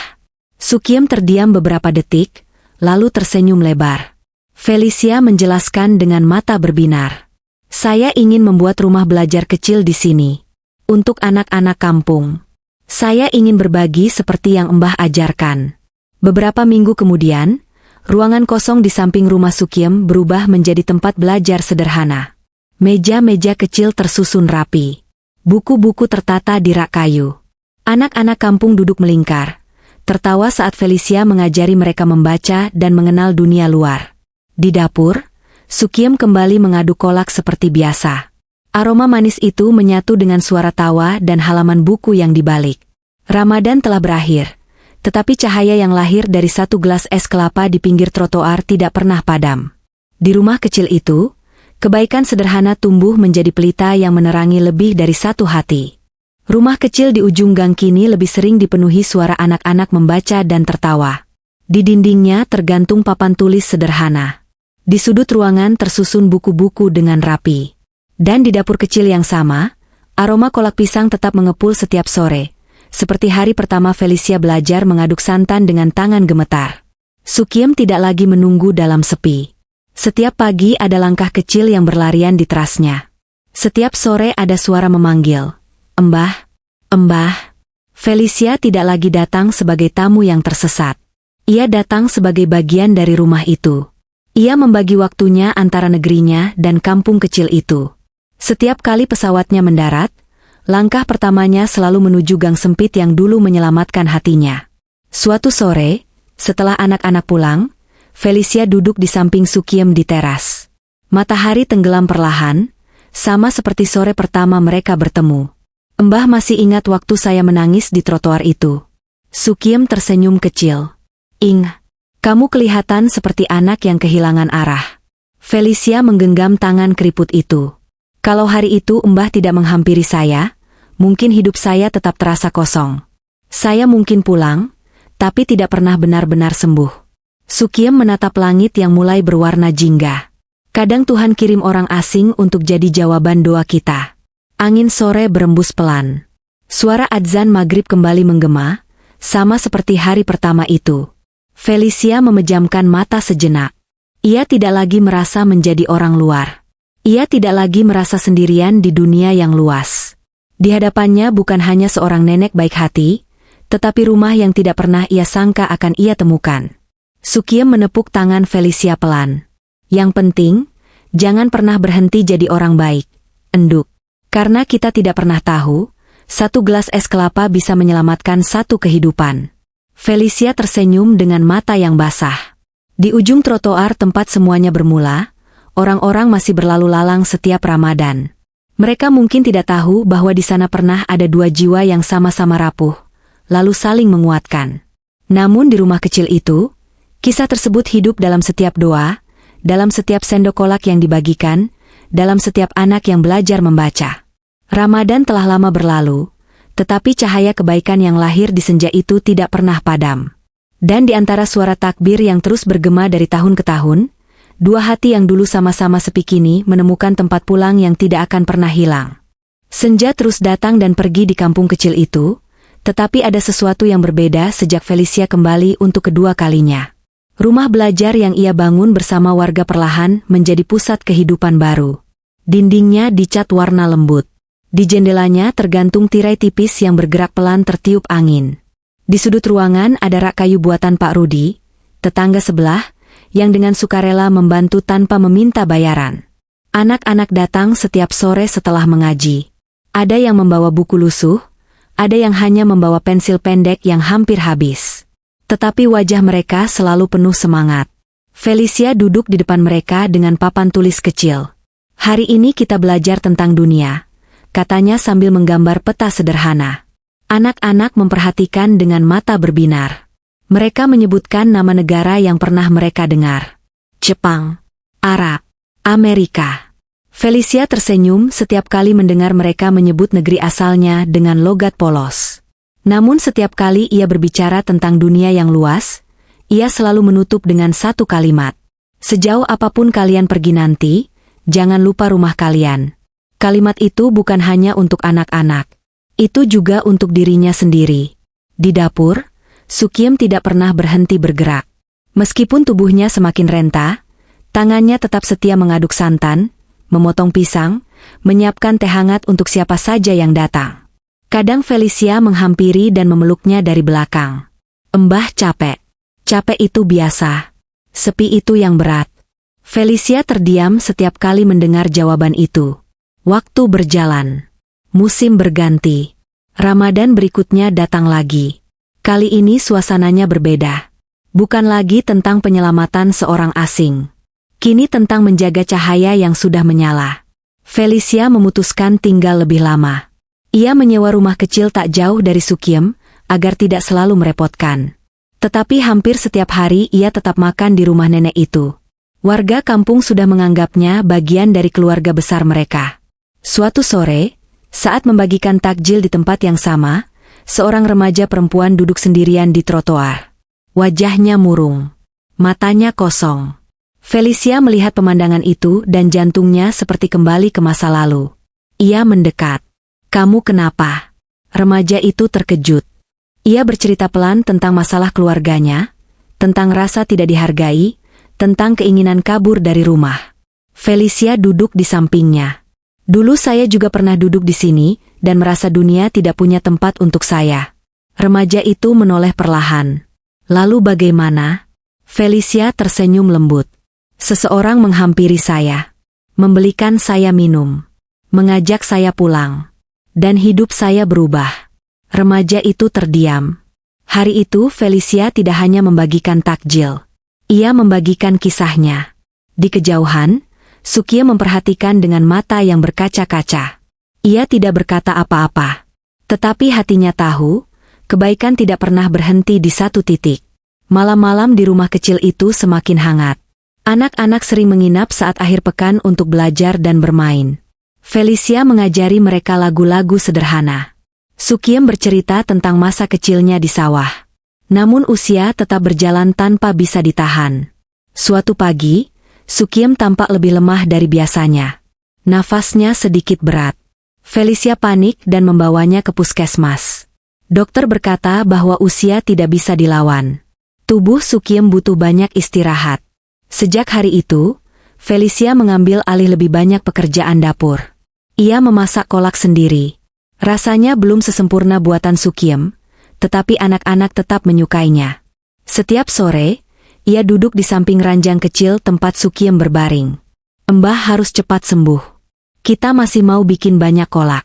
Sukiem terdiam beberapa detik, lalu tersenyum lebar. Felicia menjelaskan dengan mata berbinar. Saya ingin membuat rumah belajar kecil di sini. Untuk anak-anak kampung. Saya ingin berbagi seperti yang Embah ajarkan. Beberapa minggu kemudian, ruangan kosong di samping rumah Sukiem berubah menjadi tempat belajar sederhana. Meja-meja kecil tersusun rapi. Buku-buku tertata di rak kayu. Anak-anak kampung duduk melingkar, tertawa saat Felicia mengajari mereka membaca dan mengenal dunia luar. Di dapur, Sukiem kembali mengaduk kolak seperti biasa. Aroma manis itu menyatu dengan suara tawa dan halaman buku yang dibalik. Ramadan telah berakhir, tetapi cahaya yang lahir dari satu gelas es kelapa di pinggir trotoar tidak pernah padam. Di rumah kecil itu, kebaikan sederhana tumbuh menjadi pelita yang menerangi lebih dari satu hati. Rumah kecil di ujung gang kini lebih sering dipenuhi suara anak-anak membaca dan tertawa. Di dindingnya tergantung papan tulis sederhana. Di sudut ruangan tersusun buku-buku dengan rapi. Dan di dapur kecil yang sama, aroma kolak pisang tetap mengepul setiap sore. Seperti hari pertama Felicia belajar mengaduk santan dengan tangan gemetar. Sukiem tidak lagi menunggu dalam sepi. Setiap pagi ada langkah kecil yang berlarian di terasnya. Setiap sore ada suara memanggil. Embah, Embah. Felicia tidak lagi datang sebagai tamu yang tersesat. Ia datang sebagai bagian dari rumah itu. Ia membagi waktunya antara negerinya dan kampung kecil itu. Setiap kali pesawatnya mendarat, langkah pertamanya selalu menuju gang sempit yang dulu menyelamatkan hatinya. Suatu sore, setelah anak-anak pulang, Felicia duduk di samping Sukiem di teras. Matahari tenggelam perlahan, sama seperti sore pertama mereka bertemu. Embah masih ingat waktu saya menangis di trotoar itu. Sukiem tersenyum kecil. Kamu kelihatan seperti anak yang kehilangan arah. Felicia menggenggam tangan keriput itu. Kalau hari itu Embah tidak menghampiri saya, mungkin hidup saya tetap terasa kosong. Saya mungkin pulang, tapi tidak pernah benar-benar sembuh. Sukiem menatap langit yang mulai berwarna jingga. Kadang Tuhan kirim orang asing untuk jadi jawaban doa kita. Angin sore berembus pelan. Suara adzan maghrib kembali menggema, sama seperti hari pertama itu. Felicia memejamkan mata sejenak. Ia tidak lagi merasa menjadi orang luar. Ia tidak lagi merasa sendirian di dunia yang luas. Di hadapannya bukan hanya seorang nenek baik hati, tetapi rumah yang tidak pernah ia sangka akan ia temukan. Sukiem menepuk tangan Felicia pelan. Yang penting, jangan pernah berhenti jadi orang baik. Enduk. Karena kita tidak pernah tahu, satu gelas es kelapa bisa menyelamatkan satu kehidupan. Felicia tersenyum dengan mata yang basah. Di ujung trotoar tempat semuanya bermula, orang-orang masih berlalu lalang setiap Ramadan. Mereka mungkin tidak tahu bahwa di sana pernah ada dua jiwa yang sama-sama rapuh, lalu saling menguatkan. Namun di rumah kecil itu, kisah tersebut hidup dalam setiap doa, dalam setiap sendok kolak yang dibagikan, dalam setiap anak yang belajar membaca. Ramadan telah lama berlalu, tetapi cahaya kebaikan yang lahir di senja itu tidak pernah padam. Dan di antara suara takbir yang terus bergema dari tahun ke tahun, dua hati yang dulu sama-sama sepi kini menemukan tempat pulang yang tidak akan pernah hilang. Senja terus datang dan pergi di kampung kecil itu, tetapi ada sesuatu yang berbeda sejak Felicia kembali untuk kedua kalinya. Rumah belajar yang ia bangun bersama warga perlahan menjadi pusat kehidupan baru. Dindingnya dicat warna lembut. Di jendelanya tergantung tirai tipis yang bergerak pelan tertiup angin. Di sudut ruangan ada rak kayu buatan Pak Rudi, tetangga sebelah, yang dengan sukarela membantu tanpa meminta bayaran. Anak-anak datang setiap sore setelah mengaji. Ada yang membawa buku lusuh, ada yang hanya membawa pensil pendek yang hampir habis. Tetapi wajah mereka selalu penuh semangat. Felicia duduk di depan mereka dengan papan tulis kecil. "Hari ini kita belajar tentang dunia," katanya sambil menggambar peta sederhana. Anak-anak memperhatikan dengan mata berbinar. Mereka menyebutkan nama negara yang pernah mereka dengar. Jepang, Arab, Amerika. Felicia tersenyum setiap kali mendengar mereka menyebut negeri asalnya dengan logat polos. Namun setiap kali ia berbicara tentang dunia yang luas, ia selalu menutup dengan satu kalimat. "Sejauh apapun kalian pergi nanti, jangan lupa rumah kalian." Kalimat itu bukan hanya untuk anak-anak. Itu juga untuk dirinya sendiri. Di dapur, Sukiem tidak pernah berhenti bergerak. Meskipun tubuhnya semakin renta, tangannya tetap setia mengaduk santan, memotong pisang, menyiapkan teh hangat untuk siapa saja yang datang. Kadang Felicia menghampiri dan memeluknya dari belakang. "Embah capek." "Capek itu biasa. Sepi itu yang berat." Felicia terdiam setiap kali mendengar jawaban itu. Waktu berjalan. Musim berganti. Ramadan berikutnya datang lagi. Kali ini suasananya berbeda. Bukan lagi tentang penyelamatan seorang asing. Kini tentang menjaga cahaya yang sudah menyala. Felicia memutuskan tinggal lebih lama. Ia menyewa rumah kecil tak jauh dari Sukiem, agar tidak selalu merepotkan. Tetapi hampir setiap hari ia tetap makan di rumah nenek itu. Warga kampung sudah menganggapnya bagian dari keluarga besar mereka. Suatu sore, saat membagikan takjil di tempat yang sama, seorang remaja perempuan duduk sendirian di trotoar. Wajahnya murung. Matanya kosong. Felicia melihat pemandangan itu dan jantungnya seperti kembali ke masa lalu. Ia mendekat. "Kamu kenapa?" Remaja itu terkejut. Ia bercerita pelan tentang masalah keluarganya, tentang rasa tidak dihargai, tentang keinginan kabur dari rumah. Felicia duduk di sampingnya. "Dulu saya juga pernah duduk di sini dan merasa dunia tidak punya tempat untuk saya." Remaja itu menoleh perlahan. "Lalu bagaimana?" Felicia tersenyum lembut. "Seseorang menghampiri saya, membelikan saya minum, mengajak saya pulang, dan hidup saya berubah." Remaja itu terdiam. Hari itu Felicia tidak hanya membagikan takjil. Ia membagikan kisahnya. Di kejauhan, Sukiem memperhatikan dengan mata yang berkaca-kaca. Ia tidak berkata apa-apa. Tetapi hatinya tahu, kebaikan tidak pernah berhenti di satu titik. Malam-malam di rumah kecil itu semakin hangat. Anak-anak sering menginap saat akhir pekan untuk belajar dan bermain. Felicia mengajari mereka lagu-lagu sederhana. Sukiem bercerita tentang masa kecilnya di sawah. Namun usia tetap berjalan tanpa bisa ditahan. Suatu pagi, Sukiem tampak lebih lemah dari biasanya. Nafasnya sedikit berat. Felicia panik dan membawanya ke puskesmas. Dokter berkata bahwa usia tidak bisa dilawan. Tubuh Sukiem butuh banyak istirahat. Sejak hari itu, Felicia mengambil alih lebih banyak pekerjaan dapur. Ia memasak kolak sendiri. Rasanya belum sesempurna buatan Sukiem, tetapi anak-anak tetap menyukainya. Setiap sore, ia duduk di samping ranjang kecil tempat Sukiem berbaring. "Embah harus cepat sembuh. Kita masih mau bikin banyak kolak."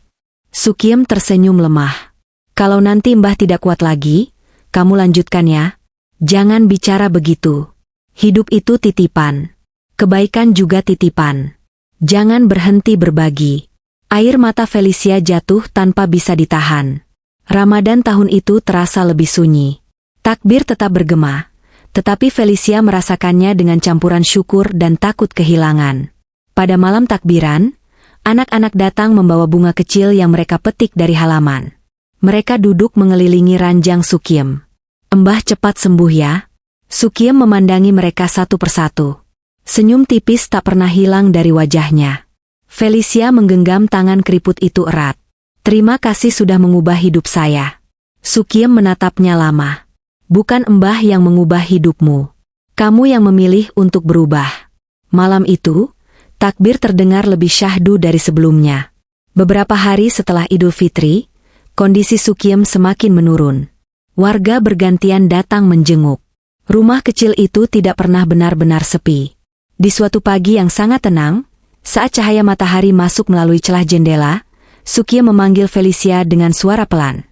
Sukiem tersenyum lemah. "Kalau nanti Mbah tidak kuat lagi, kamu lanjutkan ya. Jangan bicara begitu. Hidup itu titipan. Kebaikan juga titipan. Jangan berhenti berbagi." Air mata Felicia jatuh tanpa bisa ditahan. Ramadan tahun itu terasa lebih sunyi. Takbir tetap bergema, tetapi Felicia merasakannya dengan campuran syukur dan takut kehilangan. Pada malam takbiran, anak-anak datang membawa bunga kecil yang mereka petik dari halaman. Mereka duduk mengelilingi ranjang Sukiem. "Embah cepat sembuh ya." Sukiem memandangi mereka satu persatu. Senyum tipis tak pernah hilang dari wajahnya. Felicia menggenggam tangan keriput itu erat. "Terima kasih sudah mengubah hidup saya." Sukiem menatapnya lama. "Bukan Embah yang mengubah hidupmu. Kamu yang memilih untuk berubah." Malam itu, takbir terdengar lebih syahdu dari sebelumnya. Beberapa hari setelah Idul Fitri, kondisi Sukiem semakin menurun. Warga bergantian datang menjenguk. Rumah kecil itu tidak pernah benar-benar sepi. Di suatu pagi yang sangat tenang, saat cahaya matahari masuk melalui celah jendela, Sukiem memanggil Felicia dengan suara pelan.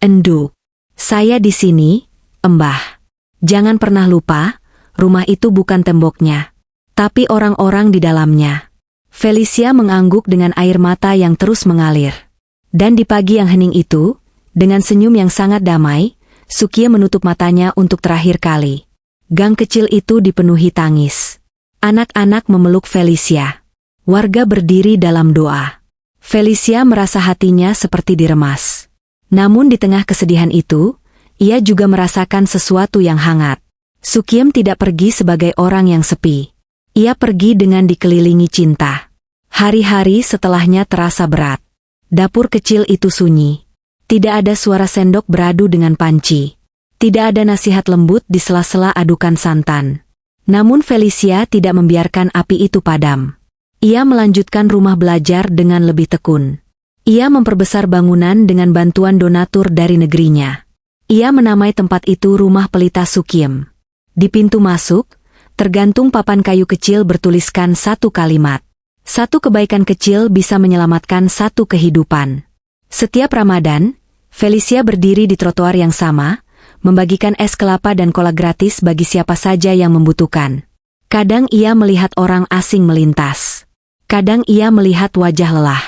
"Endu, saya di sini, Embah. Jangan pernah lupa, rumah itu bukan temboknya, tapi orang-orang di dalamnya." Felicia mengangguk dengan air mata yang terus mengalir. Dan di pagi yang hening itu, dengan senyum yang sangat damai, Sukiem menutup matanya untuk terakhir kali. Gang kecil itu dipenuhi tangis. Anak-anak memeluk Felicia. Warga berdiri dalam doa. Felicia merasa hatinya seperti diremas. Namun di tengah kesedihan itu, ia juga merasakan sesuatu yang hangat. Sukiem tidak pergi sebagai orang yang sepi. Ia pergi dengan dikelilingi cinta. Hari-hari setelahnya terasa berat. Dapur kecil itu sunyi. Tidak ada suara sendok beradu dengan panci. Tidak ada nasihat lembut di sela-sela adukan santan. Namun Felicia tidak membiarkan api itu padam. Ia melanjutkan rumah belajar dengan lebih tekun. Ia memperbesar bangunan dengan bantuan donatur dari negerinya. Ia menamai tempat itu Rumah Pelita Sukiem. Di pintu masuk, tergantung papan kayu kecil bertuliskan satu kalimat. Satu kebaikan kecil bisa menyelamatkan satu kehidupan. Setiap Ramadan, Felicia berdiri di trotoar yang sama, membagikan es kelapa dan kolak gratis bagi siapa saja yang membutuhkan. Kadang ia melihat orang asing melintas. Kadang ia melihat wajah lelah.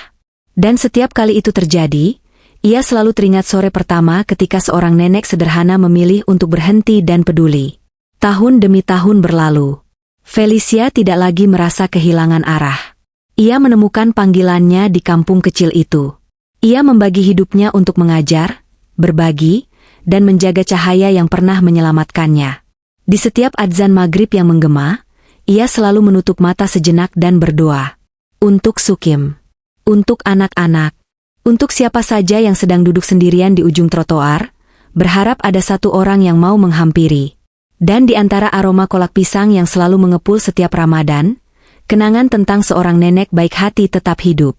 Dan setiap kali itu terjadi, ia selalu teringat sore pertama ketika seorang nenek sederhana memilih untuk berhenti dan peduli. Tahun demi tahun berlalu. Felicia tidak lagi merasa kehilangan arah. Ia menemukan panggilannya di kampung kecil itu. Ia membagi hidupnya untuk mengajar, berbagi, dan menjaga cahaya yang pernah menyelamatkannya. Di setiap adzan maghrib yang menggema, ia selalu menutup mata sejenak dan berdoa. Untuk Sukiem. Untuk anak-anak. Untuk siapa saja yang sedang duduk sendirian di ujung trotoar, berharap ada satu orang yang mau menghampiri. Dan di antara aroma kolak pisang yang selalu mengepul setiap Ramadan, kenangan tentang seorang nenek baik hati tetap hidup.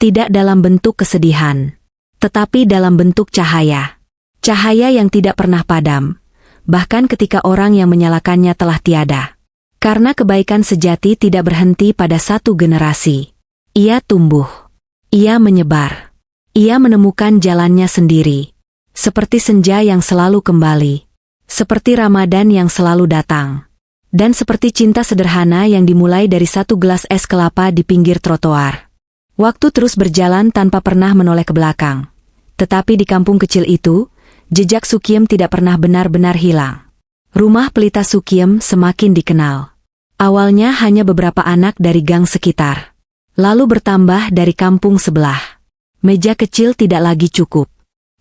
Tidak dalam bentuk kesedihan, tetapi dalam bentuk cahaya. Cahaya yang tidak pernah padam, bahkan ketika orang yang menyalakannya telah tiada. Karena kebaikan sejati tidak berhenti pada satu generasi. Ia tumbuh. Ia menyebar. Ia menemukan jalannya sendiri. Seperti senja yang selalu kembali. Seperti Ramadan yang selalu datang. Dan seperti cinta sederhana yang dimulai dari satu gelas es kelapa di pinggir trotoar. Waktu terus berjalan tanpa pernah menoleh ke belakang. Tetapi di kampung kecil itu, jejak Sukiem tidak pernah benar-benar hilang. Rumah Pelita Sukiem semakin dikenal. Awalnya hanya beberapa anak dari gang sekitar. Lalu bertambah dari kampung sebelah. Meja kecil tidak lagi cukup.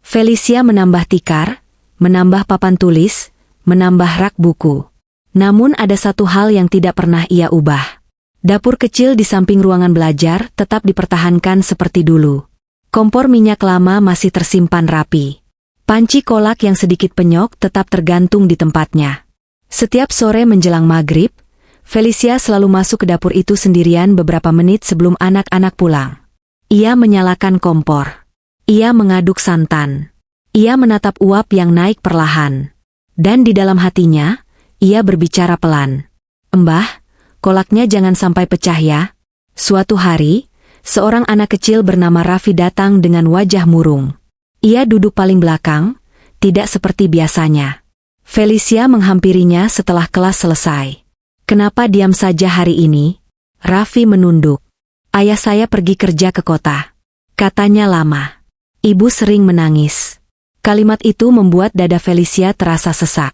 Felicia menambah tikar, menambah papan tulis, menambah rak buku. Namun ada satu hal yang tidak pernah ia ubah. Dapur kecil di samping ruangan belajar tetap dipertahankan seperti dulu. Kompor minyak lama masih tersimpan rapi. Panci kolak yang sedikit penyok tetap tergantung di tempatnya. Setiap sore menjelang maghrib, Felicia selalu masuk ke dapur itu sendirian beberapa menit sebelum anak-anak pulang. Ia menyalakan kompor. Ia mengaduk santan. Ia menatap uap yang naik perlahan. Dan di dalam hatinya, ia berbicara pelan. "Embah, kolaknya jangan sampai pecah ya." Suatu hari, seorang anak kecil bernama Raffi datang dengan wajah murung. Ia duduk paling belakang, tidak seperti biasanya. Felicia menghampirinya setelah kelas selesai. "Kenapa diam saja hari ini?" Raffi menunduk. "Ayah saya pergi kerja ke kota," katanya lama. Ibu sering menangis. Kalimat itu membuat dada Felicia terasa sesak.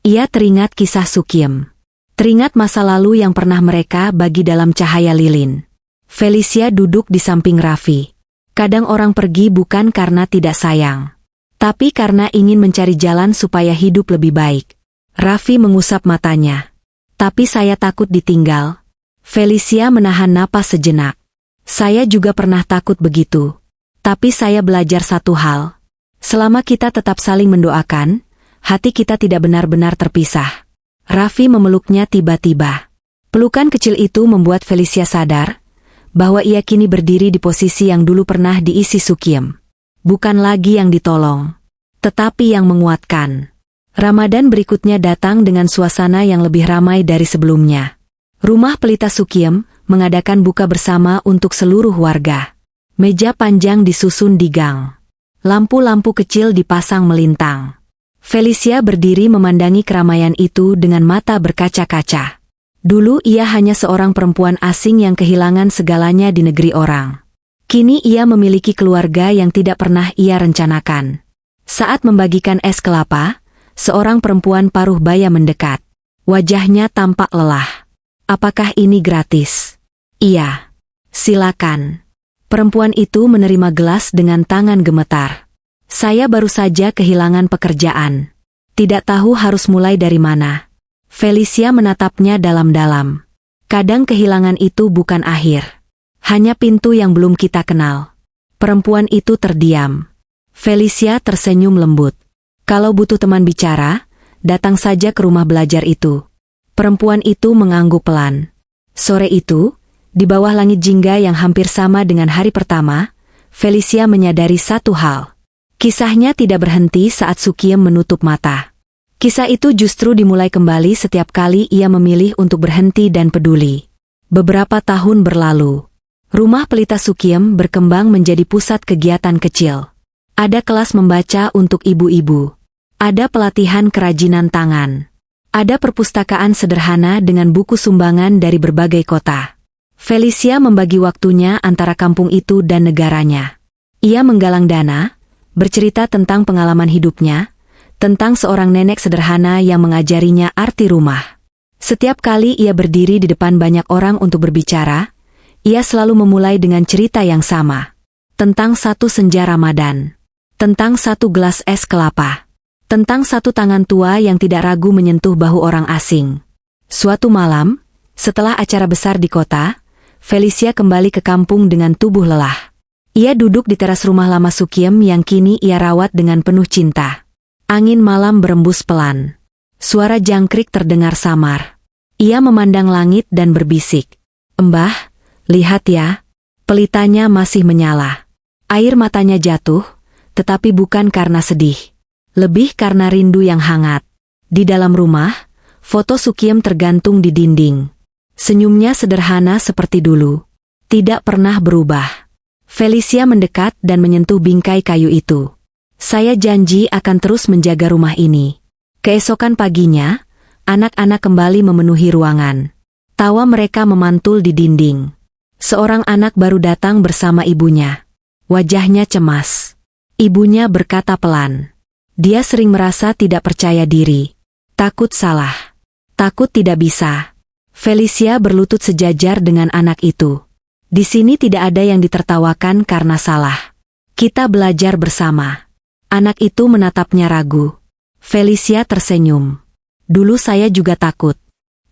Ia teringat kisah Sukiem. Teringat masa lalu yang pernah mereka bagi dalam cahaya lilin. Felicia duduk di samping Raffi. Kadang orang pergi bukan karena tidak sayang, tapi karena ingin mencari jalan supaya hidup lebih baik. Raffi mengusap matanya. "Tapi saya takut ditinggal." Felicia menahan napas sejenak. "Saya juga pernah takut begitu. Tapi saya belajar satu hal. Selama kita tetap saling mendoakan, hati kita tidak benar-benar terpisah." Raffi memeluknya tiba-tiba. Pelukan kecil itu membuat Felicia sadar bahwa ia kini berdiri di posisi yang dulu pernah diisi Sukiem. Bukan lagi yang ditolong, tetapi yang menguatkan. Ramadan berikutnya datang dengan suasana yang lebih ramai dari sebelumnya. Rumah pelita Sukiem mengadakan buka bersama untuk seluruh warga. Meja panjang disusun di gang. Lampu-lampu kecil dipasang melintang. Felicia berdiri memandangi keramaian itu dengan mata berkaca-kaca. Dulu ia hanya seorang perempuan asing yang kehilangan segalanya di negeri orang. Kini ia memiliki keluarga yang tidak pernah ia rencanakan. Saat membagikan es kelapa, seorang perempuan paruh baya mendekat. Wajahnya tampak lelah. Apakah ini gratis? Iya. Silakan. Perempuan itu menerima gelas dengan tangan gemetar. Saya baru saja kehilangan pekerjaan. Tidak tahu harus mulai dari mana. Felicia menatapnya dalam-dalam. Kadang kehilangan itu bukan akhir. Hanya pintu yang belum kita kenal. Perempuan itu terdiam. Felicia tersenyum lembut. Kalau butuh teman bicara, datang saja ke rumah belajar itu. Perempuan itu mengangguk pelan. Sore itu, di bawah langit jingga yang hampir sama dengan hari pertama, Felicia menyadari satu hal. Kisahnya tidak berhenti saat Sukiem menutup mata. Kisah itu justru dimulai kembali setiap kali ia memilih untuk berhenti dan peduli. Beberapa tahun berlalu. Rumah pelita Sukiem berkembang menjadi pusat kegiatan kecil. Ada kelas membaca untuk ibu-ibu. Ada pelatihan kerajinan tangan. Ada perpustakaan sederhana dengan buku sumbangan dari berbagai kota. Felicia membagi waktunya antara kampung itu dan negaranya. Ia menggalang dana, bercerita tentang pengalaman hidupnya, tentang seorang nenek sederhana yang mengajarinya arti rumah. Setiap kali ia berdiri di depan banyak orang untuk berbicara, ia selalu memulai dengan cerita yang sama. Tentang satu senja Ramadan. Tentang satu gelas es kelapa. Tentang satu tangan tua yang tidak ragu menyentuh bahu orang asing. Suatu malam, setelah acara besar di kota, Felicia kembali ke kampung dengan tubuh lelah. Ia duduk di teras rumah lama Sukiem yang kini ia rawat dengan penuh cinta. Angin malam berembus pelan. Suara jangkrik terdengar samar. Ia memandang langit dan berbisik. "Mbah, lihat ya." Pelitanya masih menyala. Air matanya jatuh, tetapi bukan karena sedih. Lebih karena rindu yang hangat. Di dalam rumah, foto Sukiem tergantung di dinding. Senyumnya sederhana seperti dulu. Tidak pernah berubah. Felicia mendekat dan menyentuh bingkai kayu itu. "Saya janji akan terus menjaga rumah ini." Keesokan paginya, anak-anak kembali memenuhi ruangan. Tawa mereka memantul di dinding. Seorang anak baru datang bersama ibunya. Wajahnya cemas. Ibunya berkata pelan. Dia sering merasa tidak percaya diri. Takut salah. Takut tidak bisa. Felicia berlutut sejajar dengan anak itu. Di sini tidak ada yang ditertawakan karena salah. Kita belajar bersama. Anak itu menatapnya ragu. Felicia tersenyum. Dulu saya juga takut.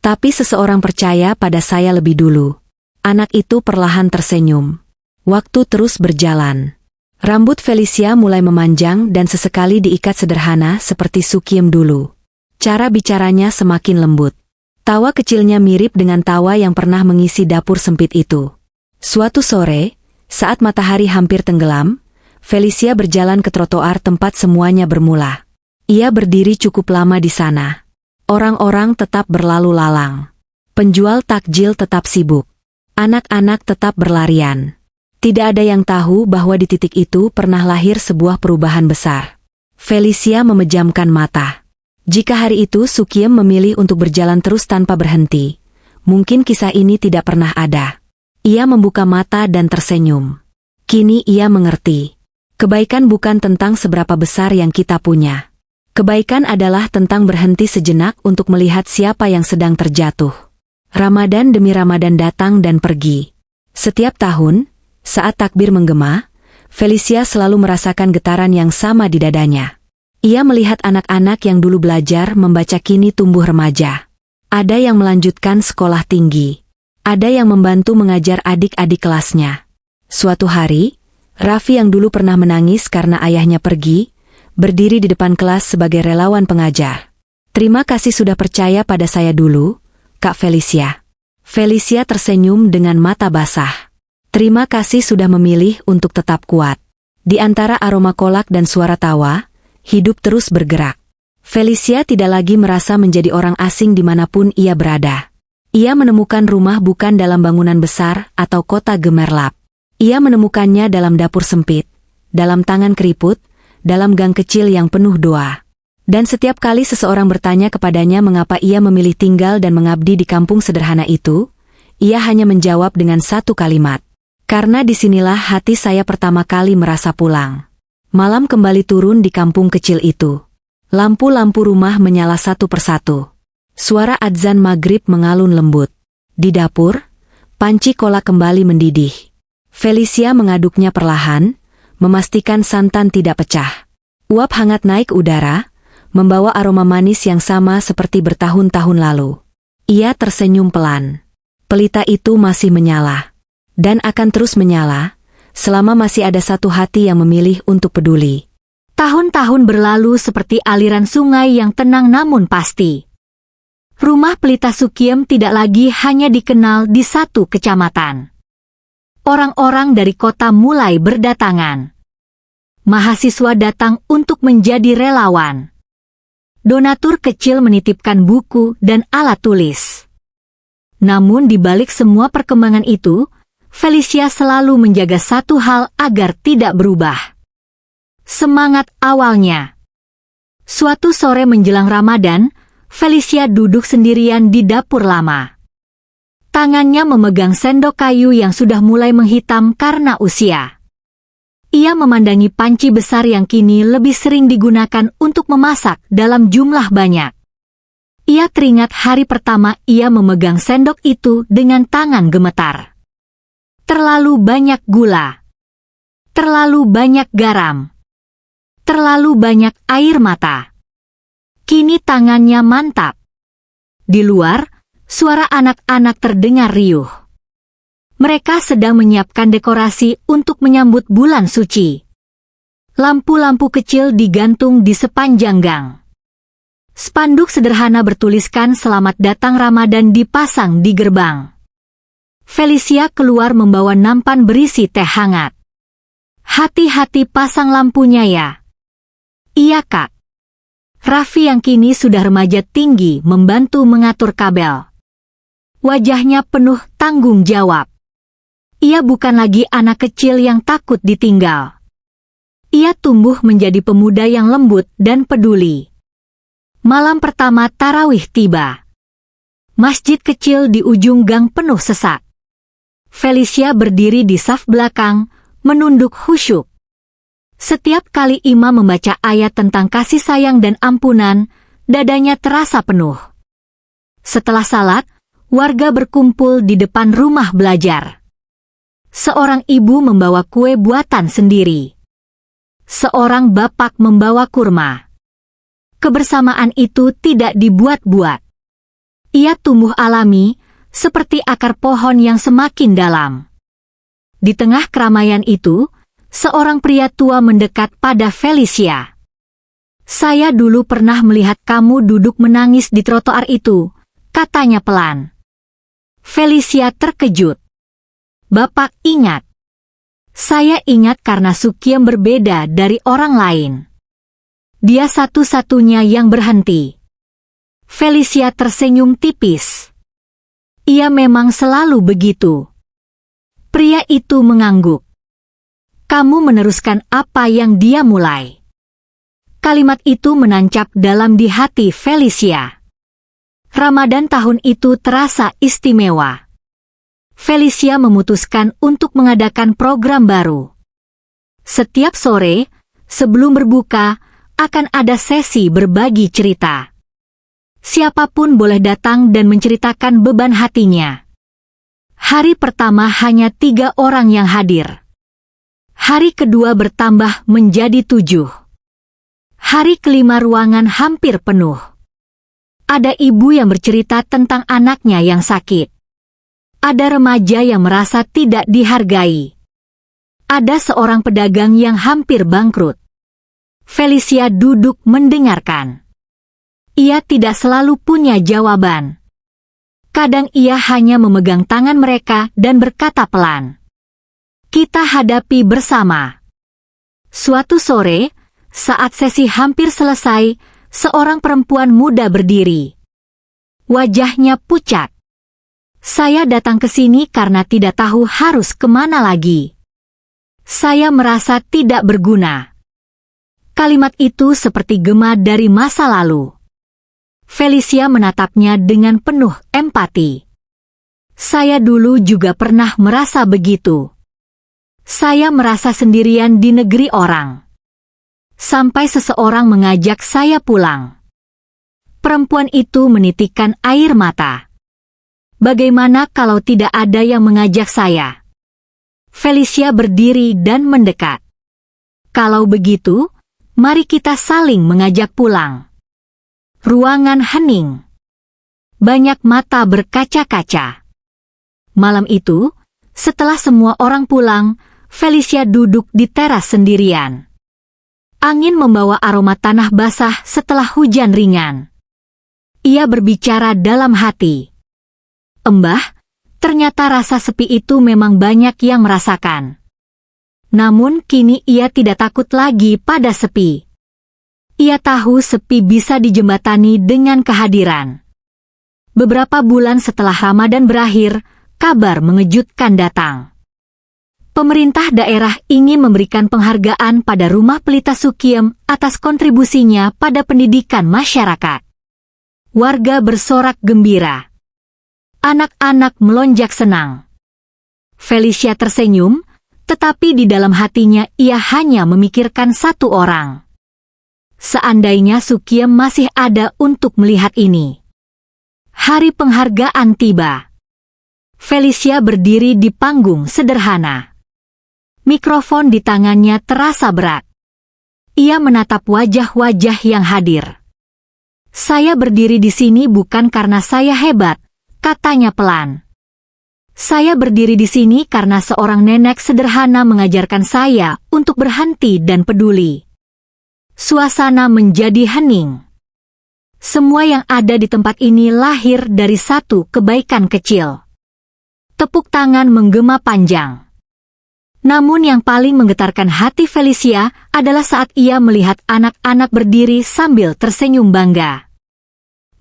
Tapi seseorang percaya pada saya lebih dulu. Anak itu perlahan tersenyum. Waktu terus berjalan. Rambut Felicia mulai memanjang dan sesekali diikat sederhana seperti Sukiem dulu. Cara bicaranya semakin lembut. Tawa kecilnya mirip dengan tawa yang pernah mengisi dapur sempit itu. Suatu sore, saat matahari hampir tenggelam, Felicia berjalan ke trotoar tempat semuanya bermula. Ia berdiri cukup lama di sana. Orang-orang tetap berlalu lalang. Penjual takjil tetap sibuk. Anak-anak tetap berlarian. Tidak ada yang tahu bahwa di titik itu pernah lahir sebuah perubahan besar. Felicia memejamkan mata. Jika hari itu Sukiem memilih untuk berjalan terus tanpa berhenti, mungkin kisah ini tidak pernah ada. Ia membuka mata dan tersenyum. Kini ia mengerti. Kebaikan bukan tentang seberapa besar yang kita punya. Kebaikan adalah tentang berhenti sejenak untuk melihat siapa yang sedang terjatuh. Ramadan demi Ramadan datang dan pergi. Setiap tahun, saat takbir menggema, Felicia selalu merasakan getaran yang sama di dadanya. Ia melihat anak-anak yang dulu belajar membaca kini tumbuh remaja. Ada yang melanjutkan sekolah tinggi. Ada yang membantu mengajar adik-adik kelasnya. Suatu hari, Raffi yang dulu pernah menangis karena ayahnya pergi, berdiri di depan kelas sebagai relawan pengajar. "Terima kasih sudah percaya pada saya dulu, Kak Felicia." Felicia tersenyum dengan mata basah. Terima kasih sudah memilih untuk tetap kuat. Di antara aroma kolak dan suara tawa, hidup terus bergerak. Felicia tidak lagi merasa menjadi orang asing dimanapun ia berada. Ia menemukan rumah bukan dalam bangunan besar atau kota gemerlap. Ia menemukannya dalam dapur sempit, dalam tangan keriput, dalam gang kecil yang penuh doa. Dan setiap kali seseorang bertanya kepadanya mengapa ia memilih tinggal dan mengabdi di kampung sederhana itu, ia hanya menjawab dengan satu kalimat. Karena disinilah hati saya pertama kali merasa pulang. Malam kembali turun di kampung kecil itu. Lampu-lampu rumah menyala satu persatu. Suara adzan maghrib mengalun lembut. Di dapur, panci kolak kembali mendidih. Felicia mengaduknya perlahan, memastikan santan tidak pecah. Uap hangat naik udara, membawa aroma manis yang sama seperti bertahun-tahun lalu. Ia tersenyum pelan. Pelita itu masih menyala. Dan akan terus menyala, selama masih ada satu hati yang memilih untuk peduli.
Tahun-tahun berlalu seperti aliran sungai yang tenang namun pasti. Rumah Pelita Sukiem tidak lagi hanya dikenal di satu kecamatan. Orang-orang dari kota mulai berdatangan. Mahasiswa datang untuk menjadi relawan. Donatur kecil menitipkan buku dan alat tulis. Namun di balik semua perkembangan itu, Felicia selalu menjaga satu hal agar tidak berubah. Semangat awalnya. Suatu sore menjelang Ramadan, Felicia duduk sendirian di dapur lama. Tangannya memegang sendok kayu yang sudah mulai menghitam karena usia. Ia memandangi panci besar yang kini lebih sering digunakan untuk memasak dalam jumlah banyak. Ia teringat hari pertama ia memegang sendok itu dengan tangan gemetar. Terlalu banyak gula. Terlalu banyak garam. Terlalu banyak air mata. Kini tangannya mantap. Di luar, suara anak-anak terdengar riuh. Mereka sedang menyiapkan dekorasi untuk menyambut bulan suci. Lampu-lampu kecil digantung di sepanjang gang. Spanduk sederhana bertuliskan "Selamat datang Ramadan" dipasang di gerbang. Felicia keluar membawa nampan berisi teh hangat. Hati-hati pasang lampunya ya. Iya kak. Raffi yang kini sudah remaja tinggi membantu mengatur kabel. Wajahnya penuh tanggung jawab. Ia bukan lagi anak kecil yang takut ditinggal. Ia tumbuh menjadi pemuda yang lembut dan peduli. Malam pertama tarawih tiba. Masjid kecil di ujung gang penuh sesak. Felicia berdiri di saf belakang, menunduk khusyuk. Setiap kali imam membaca ayat tentang kasih sayang dan ampunan, dadanya terasa penuh. Setelah salat, warga berkumpul di depan rumah belajar. Seorang ibu membawa kue buatan sendiri. Seorang bapak membawa kurma. Kebersamaan itu tidak dibuat-buat. Ia tumbuh alami, seperti akar pohon yang semakin dalam. Di tengah keramaian itu, seorang pria tua mendekat pada Felicia. Saya dulu pernah melihat kamu duduk menangis di trotoar itu, katanya pelan. Felicia terkejut. Bapak ingat. Saya ingat karena Sukiem berbeda dari orang lain. Dia satu-satunya yang berhenti. Felicia tersenyum tipis. Ia memang selalu begitu. Pria itu mengangguk. Kamu meneruskan apa yang dia mulai. Kalimat itu menancap dalam di hati Felicia. Ramadan tahun itu terasa istimewa. Felicia memutuskan untuk mengadakan program baru. Setiap sore, sebelum berbuka, akan ada sesi berbagi cerita. Siapapun boleh datang dan menceritakan beban hatinya. Hari pertama hanya 3 orang yang hadir. Hari kedua bertambah menjadi 7. Hari kelima ruangan hampir penuh. Ada ibu yang bercerita tentang anaknya yang sakit. Ada remaja yang merasa tidak dihargai. Ada seorang pedagang yang hampir bangkrut. Felicia duduk mendengarkan. Ia tidak selalu punya jawaban. Kadang ia hanya memegang tangan mereka dan berkata pelan. kita hadapi bersama. Suatu sore, saat sesi hampir selesai, seorang perempuan muda berdiri. Wajahnya pucat. Saya datang ke sini karena tidak tahu harus kemana lagi. Saya merasa tidak berguna. Kalimat itu seperti gema dari masa lalu. Felicia menatapnya dengan penuh empati. Saya dulu juga pernah merasa begitu. Saya merasa sendirian di negeri orang. Sampai seseorang mengajak saya pulang. Perempuan itu menitikkan air mata. Bagaimana kalau tidak ada yang mengajak saya? Felicia berdiri dan mendekat. Kalau begitu, mari kita saling mengajak pulang. Ruangan hening. Banyak mata berkaca-kaca. Malam itu, setelah semua orang pulang, Felicia duduk di teras sendirian. Angin membawa aroma tanah basah setelah hujan ringan. Ia berbicara dalam hati. Mbah, ternyata rasa sepi itu memang banyak yang merasakan. Namun kini ia tidak takut lagi pada sepi. Ia tahu sepi bisa dijembatani dengan kehadiran. Beberapa bulan setelah Ramadan berakhir, kabar mengejutkan datang. Pemerintah daerah ingin memberikan penghargaan pada Rumah Pelita Sukiem atas kontribusinya pada pendidikan masyarakat. Warga bersorak gembira. Anak-anak melonjak senang. Felicia tersenyum, tetapi di dalam hatinya ia hanya memikirkan satu orang. Seandainya Sukiem masih ada untuk melihat ini. Hari penghargaan tiba. Felicia berdiri di panggung sederhana. Mikrofon di tangannya terasa berat. Ia menatap wajah-wajah yang hadir. Saya berdiri di sini bukan karena saya hebat, katanya pelan. Saya berdiri di sini karena seorang nenek sederhana mengajarkan saya untuk berhenti dan peduli. Suasana menjadi hening. Semua yang ada di tempat ini lahir dari satu kebaikan kecil. Tepuk tangan menggema panjang. Namun yang paling menggetarkan hati Felicia adalah saat ia melihat anak-anak berdiri sambil tersenyum bangga.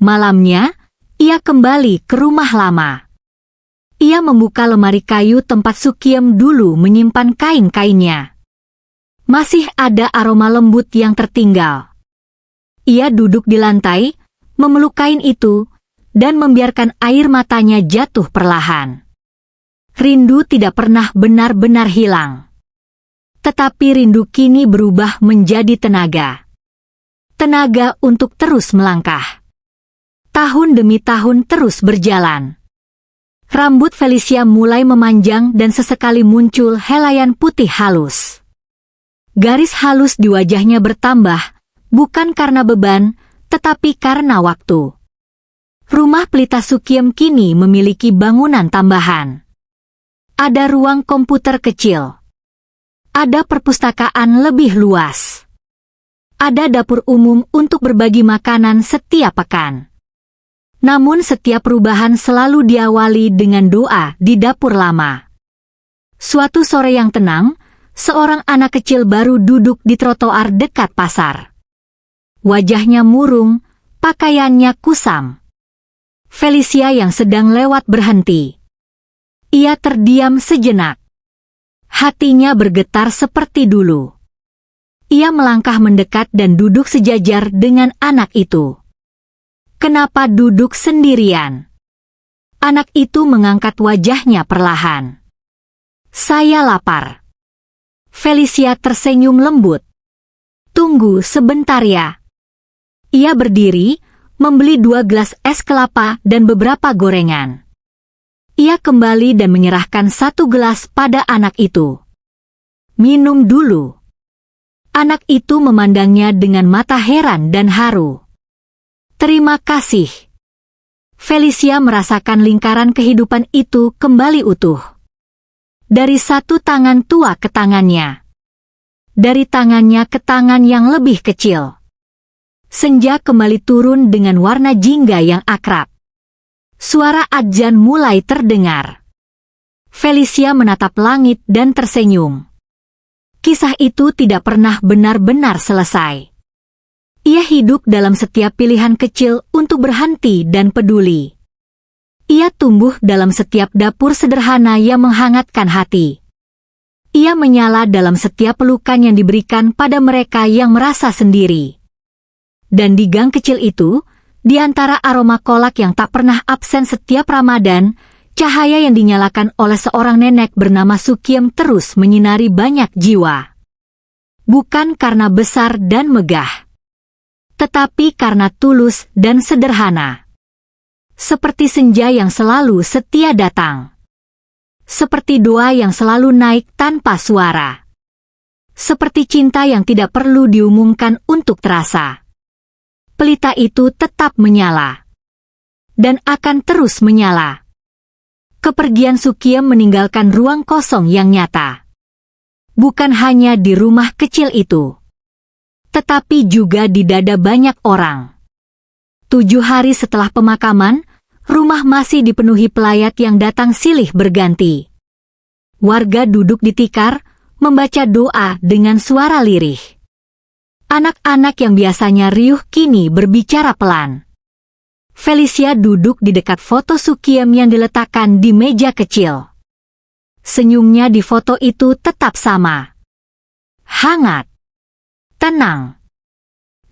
Malamnya, ia kembali ke rumah lama. Ia membuka lemari kayu tempat Sukiem dulu menyimpan kain-kainnya. Masih ada aroma lembut yang tertinggal. Ia duduk di lantai, memeluk kain itu, dan membiarkan air matanya jatuh perlahan. Rindu tidak pernah benar-benar hilang. Tetapi rindu kini berubah menjadi tenaga. Tenaga untuk terus melangkah. Tahun demi tahun terus berjalan. Rambut Felicia mulai memanjang dan sesekali muncul helaian putih halus. Garis halus di wajahnya bertambah, bukan karena beban, tetapi karena waktu. Rumah Pelita Sukiem kini memiliki bangunan tambahan. Ada ruang komputer kecil. Ada perpustakaan lebih luas. Ada dapur umum untuk berbagi makanan setiap pekan. Namun setiap perubahan selalu diawali dengan doa di dapur lama. Suatu sore yang tenang, seorang anak kecil baru duduk di trotoar dekat pasar. Wajahnya murung, pakaiannya kusam. Felicia yang sedang lewat berhenti. Ia terdiam sejenak. Hatinya bergetar seperti dulu. Ia melangkah mendekat dan duduk sejajar dengan anak itu. Kenapa duduk sendirian? Anak itu mengangkat wajahnya perlahan. Saya lapar. Felicia tersenyum lembut. Tunggu sebentar ya. Ia berdiri, membeli 2 gelas es kelapa dan beberapa gorengan. Ia kembali dan menyerahkan 1 gelas pada anak itu. Minum dulu. Anak itu memandangnya dengan mata heran dan haru. Terima kasih. Felicia merasakan lingkaran kehidupan itu kembali utuh. Dari satu tangan tua ke tangannya. Dari tangannya ke tangan yang lebih kecil. Senja kembali turun dengan warna jingga yang akrab. Suara adzan mulai terdengar. Felicia menatap langit dan tersenyum. Kisah itu tidak pernah benar-benar selesai. Ia hidup dalam setiap pilihan kecil untuk berhenti dan peduli. Ia tumbuh dalam setiap dapur sederhana yang menghangatkan hati. Ia menyala dalam setiap pelukan yang diberikan pada mereka yang merasa sendiri. Dan di gang kecil itu, di antara aroma kolak yang tak pernah absen setiap Ramadan, cahaya yang dinyalakan oleh seorang nenek bernama Sukiem terus menyinari banyak jiwa. Bukan karena besar dan megah, tetapi karena tulus dan sederhana. Seperti senja yang selalu setia datang. Seperti doa yang selalu naik tanpa suara. Seperti cinta yang tidak perlu diumumkan untuk terasa. Pelita itu tetap menyala. Dan akan terus menyala. Kepergian Sukiem meninggalkan ruang kosong yang nyata. Bukan hanya di rumah kecil itu, tetapi juga di dada banyak orang. 7 hari setelah pemakaman, rumah masih dipenuhi pelayat yang datang silih berganti. Warga duduk di tikar, membaca doa dengan suara lirih. Anak-anak yang biasanya riuh kini berbicara pelan. Felicia duduk di dekat foto Sukiem yang diletakkan di meja kecil. Senyumnya di foto itu tetap sama. Hangat. Tenang.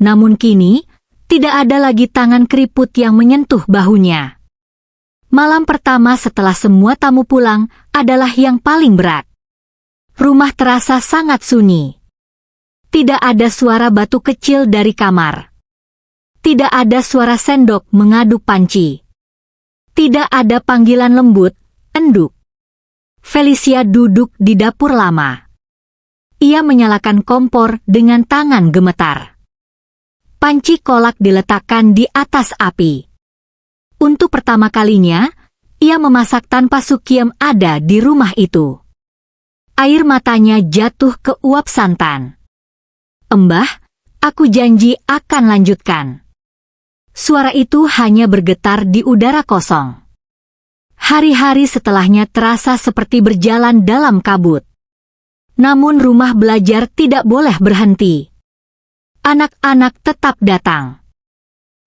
Namun kini, tidak ada lagi tangan keriput yang menyentuh bahunya. Malam pertama setelah semua tamu pulang adalah yang paling berat. Rumah terasa sangat sunyi. Tidak ada suara batu kecil dari kamar. Tidak ada suara sendok mengaduk panci. Tidak ada panggilan lembut, enduk. Felicia duduk di dapur lama. Ia menyalakan kompor dengan tangan gemetar. Panci kolak diletakkan di atas api. Untuk pertama kalinya, ia memasak tanpa Sukiem ada di rumah itu. Air matanya jatuh ke uap santan. "Embah, aku janji akan lanjutkan." Suara itu hanya bergetar di udara kosong. Hari-hari setelahnya terasa seperti berjalan dalam kabut. Namun rumah belajar tidak boleh berhenti. Anak-anak tetap datang.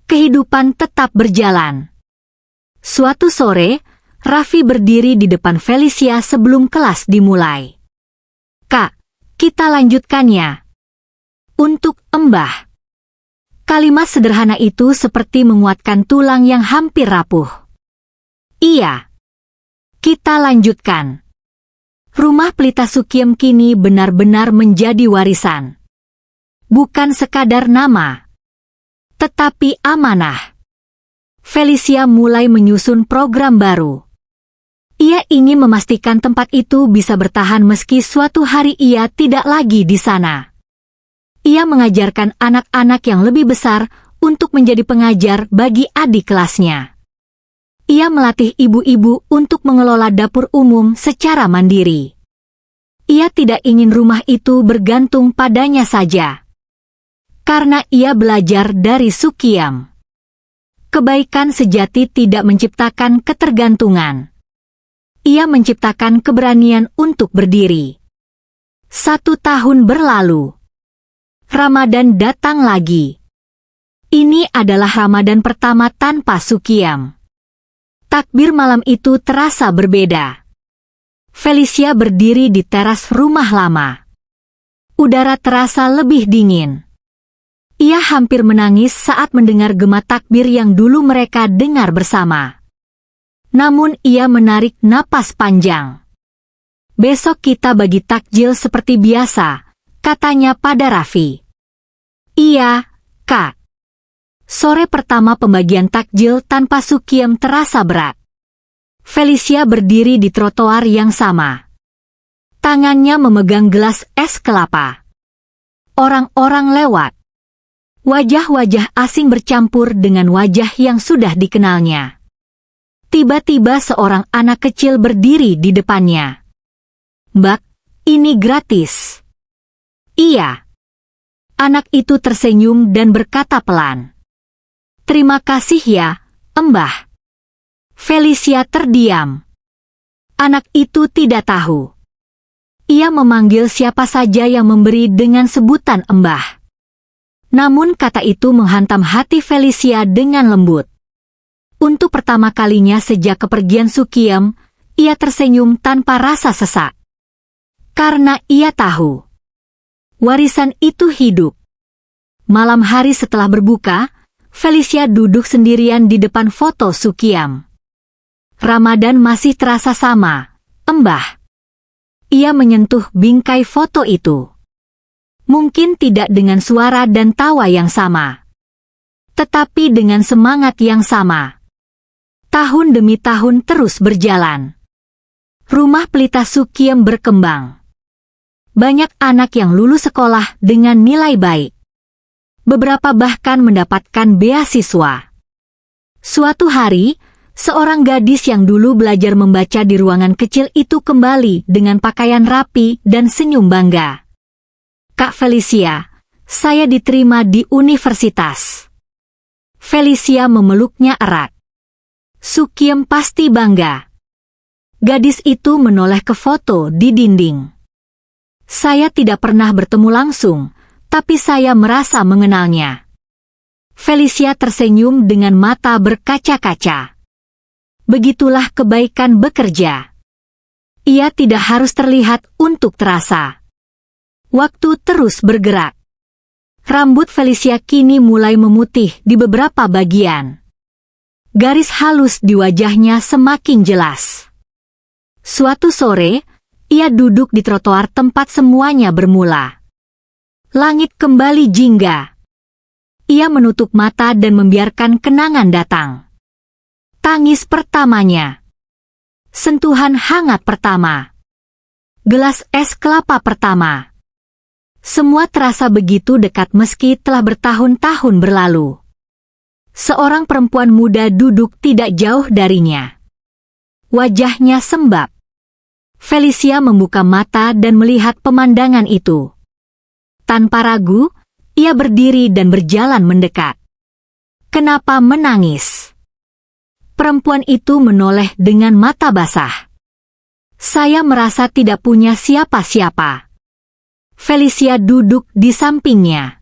Kehidupan tetap berjalan. Suatu sore, Raffi berdiri di depan Felicia sebelum kelas dimulai. "Kak, kita lanjutkannya." "Untuk Embah." Kalimat sederhana itu seperti menguatkan tulang yang hampir rapuh. "Iya. Kita lanjutkan." Rumah pelita Sukiem kini benar-benar menjadi warisan. Bukan sekadar nama, tetapi amanah. Felicia mulai menyusun program baru. Ia ingin memastikan tempat itu bisa bertahan meski suatu hari ia tidak lagi di sana. Ia mengajarkan anak-anak yang lebih besar untuk menjadi pengajar bagi adik kelasnya. Ia melatih ibu-ibu untuk mengelola dapur umum secara mandiri. Ia tidak ingin rumah itu bergantung padanya saja. Karena ia belajar dari Sukiem. Kebaikan sejati tidak menciptakan ketergantungan. Ia menciptakan keberanian untuk berdiri. 1 tahun berlalu. Ramadan datang lagi. Ini adalah Ramadan pertama tanpa Sukiem. Takbir malam itu terasa berbeda. Felicia berdiri di teras rumah lama. Udara terasa lebih dingin. Ia hampir menangis saat mendengar gema takbir yang dulu mereka dengar bersama. Namun ia menarik napas panjang. "Besok kita bagi takjil seperti biasa," katanya pada Raffi. "Iya, Kak." Sore pertama pembagian takjil tanpa Sukiem terasa berat. Felicia berdiri di trotoar yang sama. Tangannya memegang gelas es kelapa. Orang-orang lewat. Wajah-wajah asing bercampur dengan wajah yang sudah dikenalnya. Tiba-tiba seorang anak kecil berdiri di depannya. "Mbak, ini gratis." "Iya." Anak itu tersenyum dan berkata pelan. "Terima kasih ya, Embah." Felicia terdiam. Anak itu tidak tahu. Ia memanggil siapa saja yang memberi dengan sebutan Embah. Namun kata itu menghantam hati Felicia dengan lembut. Untuk pertama kalinya sejak kepergian Sukiem, ia tersenyum tanpa rasa sesak. Karena ia tahu warisan itu hidup. Malam hari setelah berbuka, Felicia duduk sendirian di depan foto Sukiem. Ramadan masih terasa sama, Embah. Ia menyentuh bingkai foto itu. Mungkin tidak dengan suara dan tawa yang sama, tetapi dengan semangat yang sama. Tahun demi tahun terus berjalan. Rumah pelita Sukiem berkembang. Banyak anak yang lulus sekolah dengan nilai baik. Beberapa bahkan mendapatkan beasiswa. Suatu hari, seorang gadis yang dulu belajar membaca di ruangan kecil itu kembali dengan pakaian rapi dan senyum bangga. Kak Felicia, saya diterima di universitas. Felicia memeluknya erat. Sukiem pasti bangga. Gadis itu menoleh ke foto di dinding. Saya tidak pernah bertemu langsung, tapi saya merasa mengenalnya. Felicia tersenyum dengan mata berkaca-kaca. Begitulah kebaikan bekerja. Ia tidak harus terlihat untuk terasa. Waktu terus bergerak. Rambut Felicia kini mulai memutih di beberapa bagian. Garis halus di wajahnya semakin jelas. Suatu sore, ia duduk di trotoar tempat semuanya bermula. Langit kembali jingga. Ia menutup mata dan membiarkan kenangan datang. Tangis pertamanya. Sentuhan hangat pertama. Gelas es kelapa pertama. Semua terasa begitu dekat meski telah bertahun-tahun berlalu. Seorang perempuan muda duduk tidak jauh darinya. Wajahnya sembab. Felicia membuka mata dan melihat pemandangan itu. Tanpa ragu, ia berdiri dan berjalan mendekat. Kenapa menangis? Perempuan itu menoleh dengan mata basah. Saya merasa tidak punya siapa-siapa. Felicia duduk di sampingnya.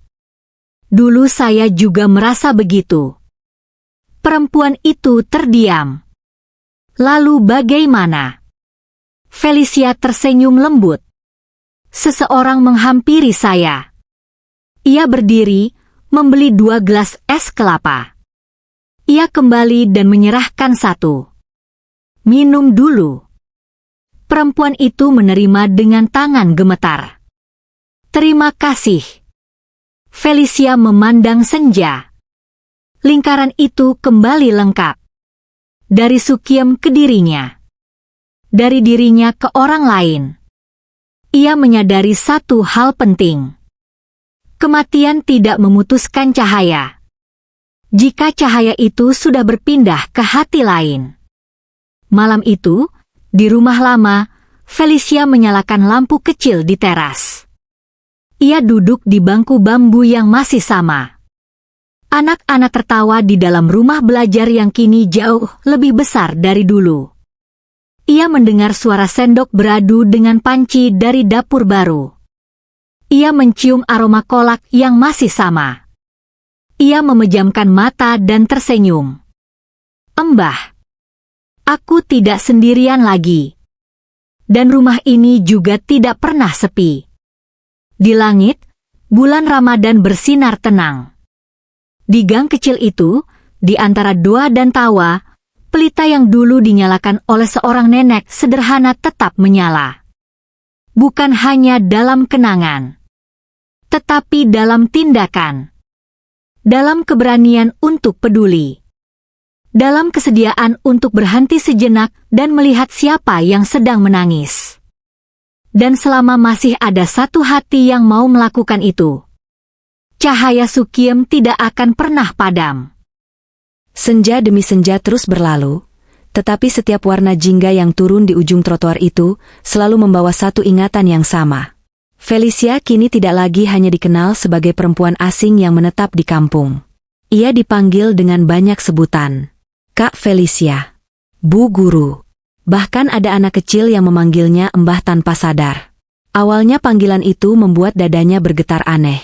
Dulu saya juga merasa begitu. Perempuan itu terdiam. Lalu bagaimana? Felicia tersenyum lembut. Seseorang menghampiri saya. Ia berdiri, membeli 2 gelas es kelapa. Ia kembali dan menyerahkan 1. Minum dulu. Perempuan itu menerima dengan tangan gemetar. Terima kasih. Felicia memandang senja. Lingkaran itu kembali lengkap. Dari Sukiem ke dirinya. Dari dirinya ke orang lain. Ia menyadari satu hal penting. Kematian tidak memutuskan cahaya. Jika cahaya itu sudah berpindah ke hati lain. Malam itu, di rumah lama, Felicia menyalakan lampu kecil di teras. Ia duduk di bangku bambu yang masih sama. Anak-anak tertawa di dalam rumah belajar yang kini jauh lebih besar dari dulu. Ia mendengar suara sendok beradu dengan panci dari dapur baru. Ia mencium aroma kolak yang masih sama. Ia memejamkan mata dan tersenyum. Embah, aku tidak sendirian lagi. Dan rumah ini juga tidak pernah sepi. Di langit, bulan Ramadan bersinar tenang. Di gang kecil itu, di antara doa dan tawa, pelita yang dulu dinyalakan oleh seorang nenek sederhana tetap menyala. Bukan hanya dalam kenangan, tetapi dalam tindakan. Dalam keberanian untuk peduli. Dalam kesediaan untuk berhenti sejenak dan melihat siapa yang sedang menangis. Dan selama masih ada satu hati yang mau melakukan itu, cahaya Sukiem tidak akan pernah padam.
Senja demi senja terus berlalu, tetapi setiap warna jingga yang turun di ujung trotoar itu selalu membawa satu ingatan yang sama. Felicia kini tidak lagi hanya dikenal sebagai perempuan asing yang menetap di kampung. Ia dipanggil dengan banyak sebutan. Kak Felicia, Bu Guru, Bahkan ada anak kecil yang memanggilnya Mbah tanpa sadar. Awalnya panggilan itu membuat dadanya bergetar aneh.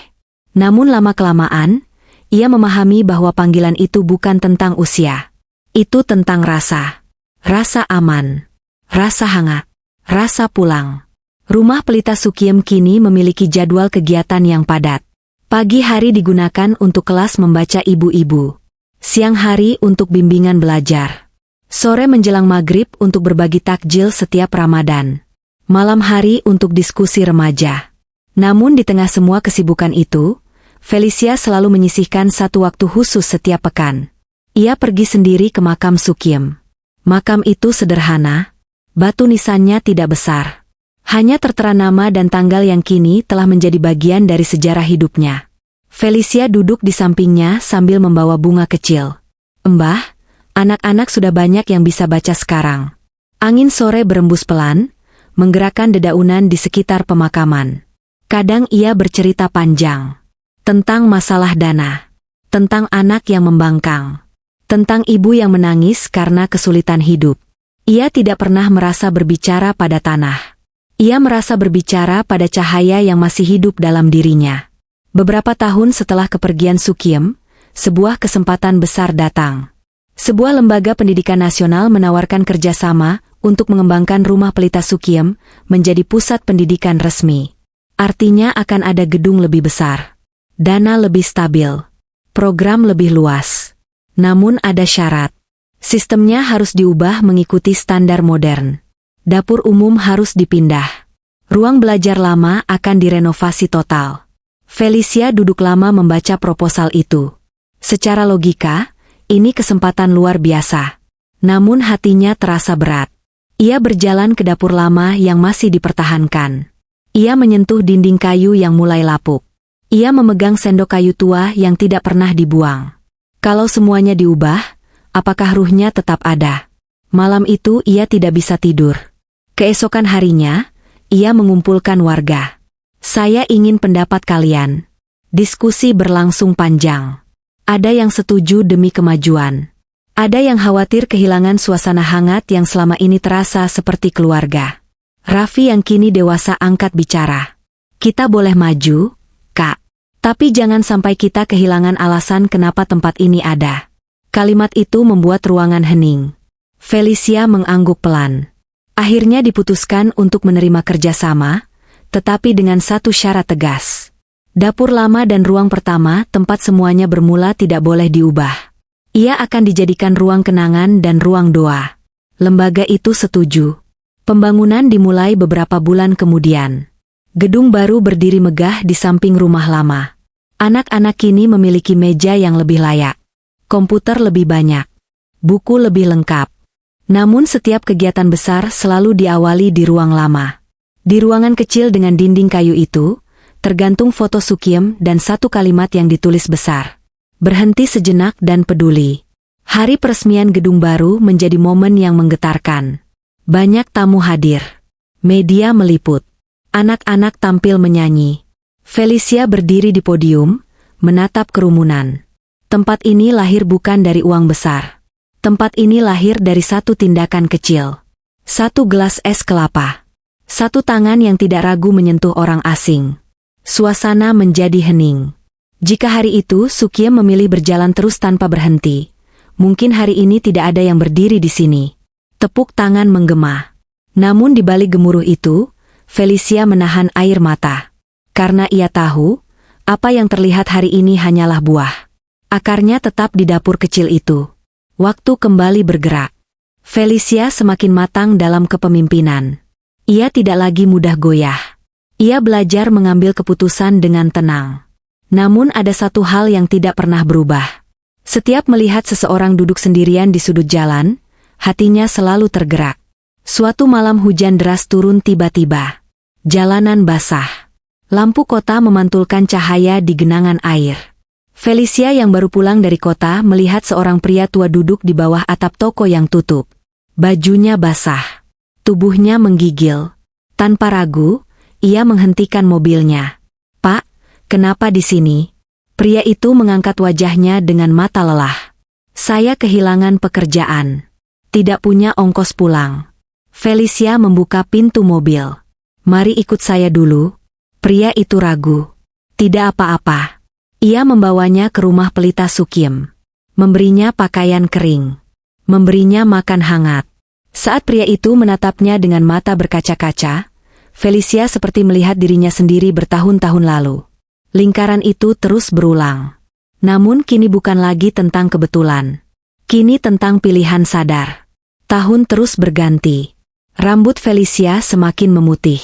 Namun lama-kelamaan, ia memahami bahwa panggilan itu bukan tentang usia. Itu tentang rasa. Rasa aman. Rasa hangat. Rasa pulang. Rumah Pelita Sukiem kini memiliki jadwal kegiatan yang padat. Pagi hari digunakan untuk kelas membaca ibu-ibu. Siang hari untuk bimbingan belajar. Sore menjelang maghrib untuk berbagi takjil setiap Ramadan. Malam hari untuk diskusi remaja. Namun di tengah semua kesibukan itu, Felicia selalu menyisihkan satu waktu khusus setiap pekan. Ia pergi sendiri ke makam Sukiem. Makam itu sederhana, batu nisannya tidak besar. Hanya tertera nama dan tanggal yang kini telah menjadi bagian dari sejarah hidupnya. Felicia duduk di sampingnya sambil membawa bunga kecil. "Mbah, anak-anak sudah banyak yang bisa baca sekarang." Angin sore berembus pelan, menggerakkan dedaunan di sekitar pemakaman. Kadang ia bercerita panjang. Tentang masalah dana. Tentang anak yang membangkang. Tentang ibu yang menangis karena kesulitan hidup. Ia tidak pernah merasa berbicara pada tanah. Ia merasa berbicara pada cahaya yang masih hidup dalam dirinya. Beberapa tahun setelah kepergian Sukiem, sebuah kesempatan besar datang. Sebuah lembaga pendidikan nasional menawarkan kerjasama untuk mengembangkan Rumah Pelita Sukiem menjadi pusat pendidikan resmi. Artinya akan ada gedung lebih besar, dana lebih stabil, program lebih luas. Namun ada syarat. Sistemnya harus diubah mengikuti standar modern. Dapur umum harus dipindah. Ruang belajar lama akan direnovasi total. Felicia duduk lama membaca proposal itu. Secara logika, ini kesempatan luar biasa. Namun hatinya terasa berat. Ia berjalan ke dapur lama yang masih dipertahankan. Ia menyentuh dinding kayu yang mulai lapuk. Ia memegang sendok kayu tua yang tidak pernah dibuang. Kalau semuanya diubah, apakah ruhnya tetap ada? Malam itu ia tidak bisa tidur. Keesokan harinya, ia mengumpulkan warga. "Saya ingin pendapat kalian." Diskusi berlangsung panjang. Ada yang setuju demi kemajuan. Ada yang khawatir kehilangan suasana hangat yang selama ini terasa seperti keluarga. Raffi yang kini dewasa angkat bicara. "Kita boleh maju, Kak. Tapi jangan sampai kita kehilangan alasan kenapa tempat ini ada." Kalimat itu membuat ruangan hening. Felicia mengangguk pelan. Akhirnya diputuskan untuk menerima kerjasama, tetapi dengan satu syarat tegas. Dapur lama dan ruang pertama tempat semuanya bermula tidak boleh diubah. Ia akan dijadikan ruang kenangan dan ruang doa. Lembaga itu setuju. Pembangunan dimulai beberapa bulan kemudian. Gedung baru berdiri megah di samping rumah lama. Anak-anak kini memiliki meja yang lebih layak. Komputer lebih banyak. Buku lebih lengkap. Namun setiap kegiatan besar selalu diawali di ruang lama. Di ruangan kecil dengan dinding kayu itu, tergantung foto Sukiem dan satu kalimat yang ditulis besar. "Berhenti sejenak dan peduli." Hari peresmian gedung baru menjadi momen yang menggetarkan. Banyak tamu hadir. Media meliput. Anak-anak tampil menyanyi. Felicia berdiri di podium, menatap kerumunan. Tempat ini lahir bukan dari uang besar. Tempat ini lahir dari satu tindakan kecil. Satu gelas es kelapa. Satu tangan yang tidak ragu menyentuh orang asing. Suasana menjadi hening. Jika hari itu Sukiem memilih berjalan terus tanpa berhenti, mungkin hari ini tidak ada yang berdiri di sini. Tepuk tangan menggema. Namun di balik gemuruh itu, Felicia menahan air mata. Karena ia tahu, apa yang terlihat hari ini hanyalah buah. Akarnya tetap di dapur kecil itu. Waktu kembali bergerak. Felicia semakin matang dalam kepemimpinan. Ia tidak lagi mudah goyah. Ia belajar mengambil keputusan dengan tenang. Namun ada satu hal yang tidak pernah berubah. Setiap melihat seseorang duduk sendirian di sudut jalan, hatinya selalu tergerak. Suatu malam hujan deras turun tiba-tiba. Jalanan basah. Lampu kota memantulkan cahaya di genangan air. Felicia yang baru pulang dari kota melihat seorang pria tua duduk di bawah atap toko yang tutup. Bajunya basah. Tubuhnya menggigil. Tanpa ragu, ia menghentikan mobilnya. "Pak, kenapa di sini?" Pria itu mengangkat wajahnya dengan mata lelah. "Saya kehilangan pekerjaan. Tidak punya ongkos pulang. Felicia membuka pintu mobil. "Mari ikut saya dulu." Pria itu ragu. "Tidak apa-apa." Ia membawanya ke rumah pelita Sukiem. Memberinya pakaian kering. Memberinya makan hangat. Saat pria itu menatapnya dengan mata berkaca-kaca, Felicia seperti melihat dirinya sendiri bertahun-tahun lalu. Lingkaran itu terus berulang. Namun kini bukan lagi tentang kebetulan. Kini tentang pilihan sadar. Tahun terus berganti. Rambut Felicia semakin memutih.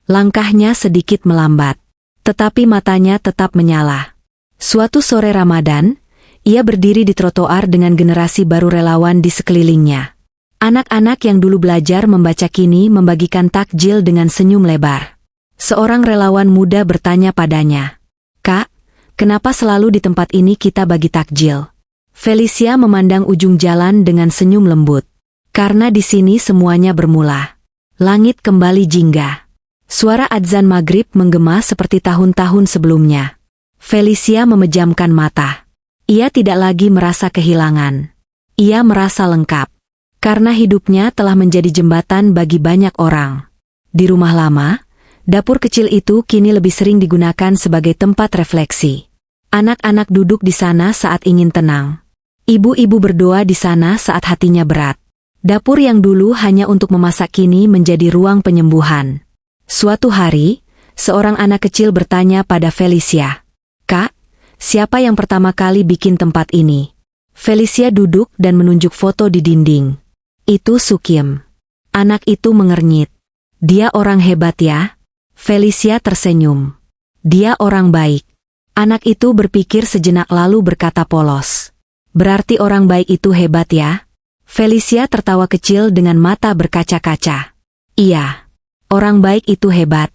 Langkahnya sedikit melambat. Tetapi matanya tetap menyala. Suatu sore Ramadan, ia berdiri di trotoar dengan generasi baru relawan di sekelilingnya. Anak-anak yang dulu belajar membaca kini membagikan takjil dengan senyum lebar. Seorang relawan muda bertanya padanya, "Kak, kenapa selalu di tempat ini kita bagi takjil?" Felicia memandang ujung jalan dengan senyum lembut. "Karena di sini semuanya bermula." Langit kembali jingga. Suara adzan maghrib menggema seperti tahun-tahun sebelumnya. Felicia memejamkan mata. Ia tidak lagi merasa kehilangan. Ia merasa lengkap. Karena hidupnya telah menjadi jembatan bagi banyak orang. Di rumah lama, dapur kecil itu kini lebih sering digunakan sebagai tempat refleksi. Anak-anak duduk di sana saat ingin tenang. Ibu-ibu berdoa di sana saat hatinya berat. Dapur yang dulu hanya untuk memasak kini menjadi ruang penyembuhan. Suatu hari, seorang anak kecil bertanya pada Felicia, "Kak, siapa yang pertama kali bikin tempat ini?" Felicia duduk dan menunjuk foto di dinding. "Itu Sukiem." Anak itu mengernyit. "Dia orang hebat ya?" Felicia tersenyum. "Dia orang baik." Anak itu berpikir sejenak lalu berkata polos, "Berarti orang baik itu hebat ya?" Felicia tertawa kecil dengan mata berkaca-kaca. "Iya, orang baik itu hebat."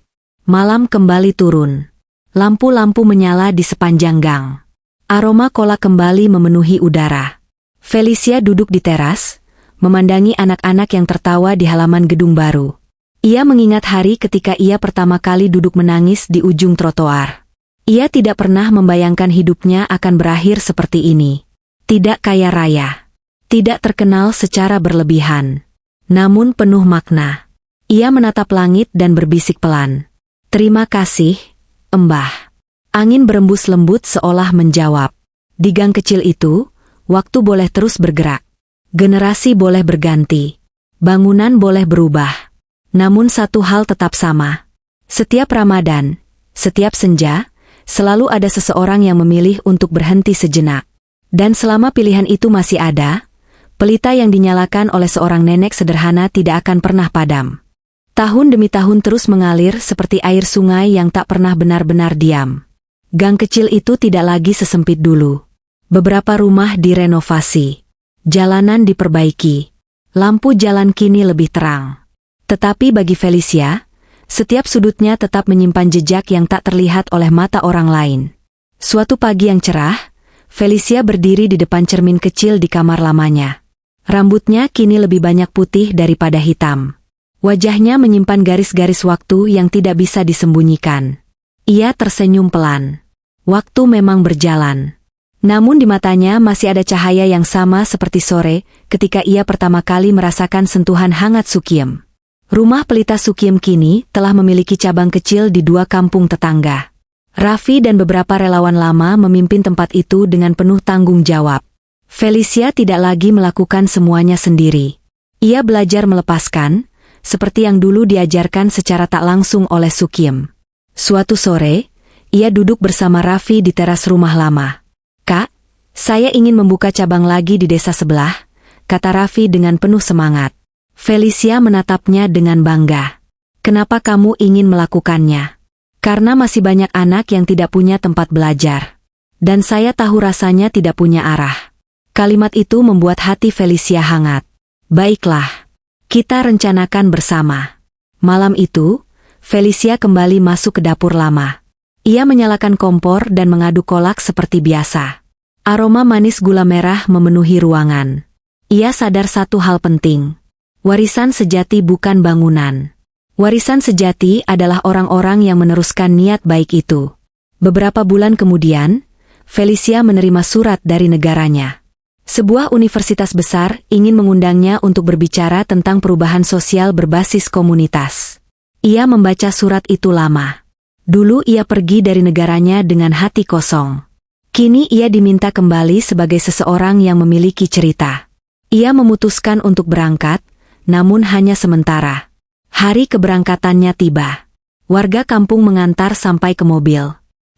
Malam kembali turun. Lampu-lampu menyala di sepanjang gang. Aroma kolak kembali memenuhi udara. Felicia duduk di teras, memandangi anak-anak yang tertawa di halaman gedung baru. Ia mengingat hari ketika ia pertama kali duduk menangis di ujung trotoar. Ia tidak pernah membayangkan hidupnya akan berakhir seperti ini. Tidak kaya raya. Tidak terkenal secara berlebihan. Namun penuh makna. Ia menatap langit dan berbisik pelan. "Terima kasih, Mbah." Angin berembus lembut seolah menjawab. Di gang kecil itu, waktu boleh terus bergerak. Generasi boleh berganti. Bangunan boleh berubah. Namun satu hal tetap sama. Setiap Ramadan, setiap senja, selalu ada seseorang yang memilih untuk berhenti sejenak. Dan selama pilihan itu masih ada, pelita yang dinyalakan oleh seorang nenek sederhana tidak akan pernah padam. Tahun demi tahun terus mengalir seperti air sungai yang tak pernah benar-benar diam. Gang kecil itu tidak lagi sesempit dulu. Beberapa rumah direnovasi. Jalanan diperbaiki. Lampu jalan kini lebih terang. Tetapi bagi Felicia, setiap sudutnya tetap menyimpan jejak yang tak terlihat oleh mata orang lain. Suatu pagi yang cerah, Felicia berdiri di depan cermin kecil di kamar lamanya. Rambutnya kini lebih banyak putih daripada hitam. Wajahnya menyimpan garis-garis waktu yang tidak bisa disembunyikan. Ia tersenyum pelan. Waktu memang berjalan. Namun di matanya masih ada cahaya yang sama seperti sore ketika ia pertama kali merasakan sentuhan hangat Sukiem. Rumah pelita Sukiem kini telah memiliki cabang kecil di 2 kampung tetangga. Raffi dan beberapa relawan lama memimpin tempat itu dengan penuh tanggung jawab. Felicia tidak lagi melakukan semuanya sendiri. Ia belajar melepaskan, seperti yang dulu diajarkan secara tak langsung oleh Sukiem. Suatu sore, ia duduk bersama Raffi di teras rumah lama. "Kak, saya ingin membuka cabang lagi di desa sebelah," kata Raffi dengan penuh semangat. Felicia menatapnya dengan bangga. "Kenapa kamu ingin melakukannya?" "Karena masih banyak anak yang tidak punya tempat belajar. Dan saya tahu rasanya tidak punya arah." Kalimat itu membuat hati Felicia hangat. "Baiklah, kita rencanakan bersama." Malam itu, Felicia kembali masuk ke dapur lama. Ia menyalakan kompor dan mengaduk kolak seperti biasa. Aroma manis gula merah memenuhi ruangan. Ia sadar satu hal penting. Warisan sejati bukan bangunan. Warisan sejati adalah orang-orang yang meneruskan niat baik itu. Beberapa bulan kemudian, Felicia menerima surat dari negaranya. Sebuah universitas besar ingin mengundangnya untuk berbicara tentang perubahan sosial berbasis komunitas. Ia membaca surat itu lama. Dulu ia pergi dari negaranya dengan hati kosong. Kini ia diminta kembali sebagai seseorang yang memiliki cerita. Ia memutuskan untuk berangkat, namun hanya sementara. Hari keberangkatannya tiba. Warga kampung mengantar sampai ke mobil.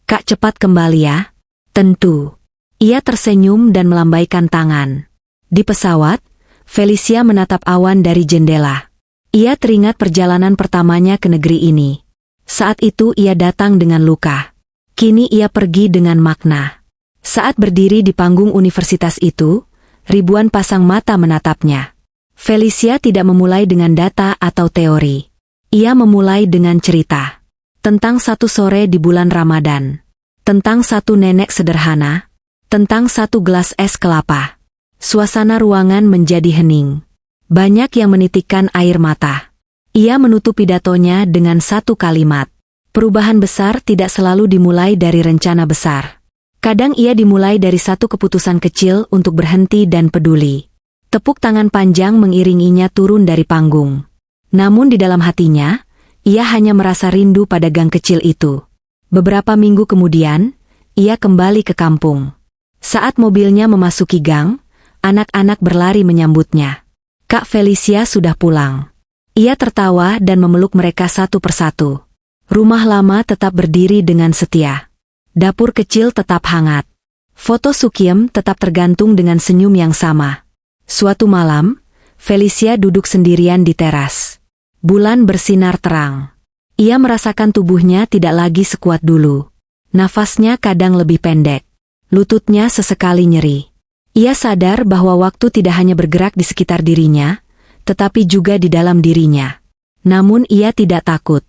"Kak, cepat kembali ya." "Tentu." Ia tersenyum dan melambaikan tangan. Di pesawat, Felicia menatap awan dari jendela. Ia teringat perjalanan pertamanya ke negeri ini. Saat itu ia datang dengan luka. Kini ia pergi dengan makna. Saat berdiri di panggung universitas itu, ribuan pasang mata menatapnya. Felicia tidak memulai dengan data atau teori. Ia memulai dengan cerita. Tentang satu sore di bulan Ramadan. Tentang satu nenek sederhana. Tentang satu gelas es kelapa. Suasana ruangan menjadi hening. Banyak yang menitikkan air mata. Ia menutup pidatonya dengan satu kalimat. Perubahan besar tidak selalu dimulai dari rencana besar. Kadang ia dimulai dari satu keputusan kecil untuk berhenti dan peduli. Tepuk tangan panjang mengiringinya turun dari panggung. Namun di dalam hatinya, ia hanya merasa rindu pada gang kecil itu. Beberapa minggu kemudian, ia kembali ke kampung. Saat mobilnya memasuki gang, anak-anak berlari menyambutnya. Kak Felicia sudah pulang. Ia tertawa dan memeluk mereka satu persatu. Rumah lama tetap berdiri dengan setia. Dapur kecil tetap hangat. Foto Sukiem tetap tergantung dengan senyum yang sama. Suatu malam, Felicia duduk sendirian di teras. Bulan bersinar terang. Ia merasakan tubuhnya tidak lagi sekuat dulu. Nafasnya kadang lebih pendek. Lututnya sesekali nyeri. Ia sadar bahwa waktu tidak hanya bergerak di sekitar dirinya, tetapi juga di dalam dirinya. Namun ia tidak takut.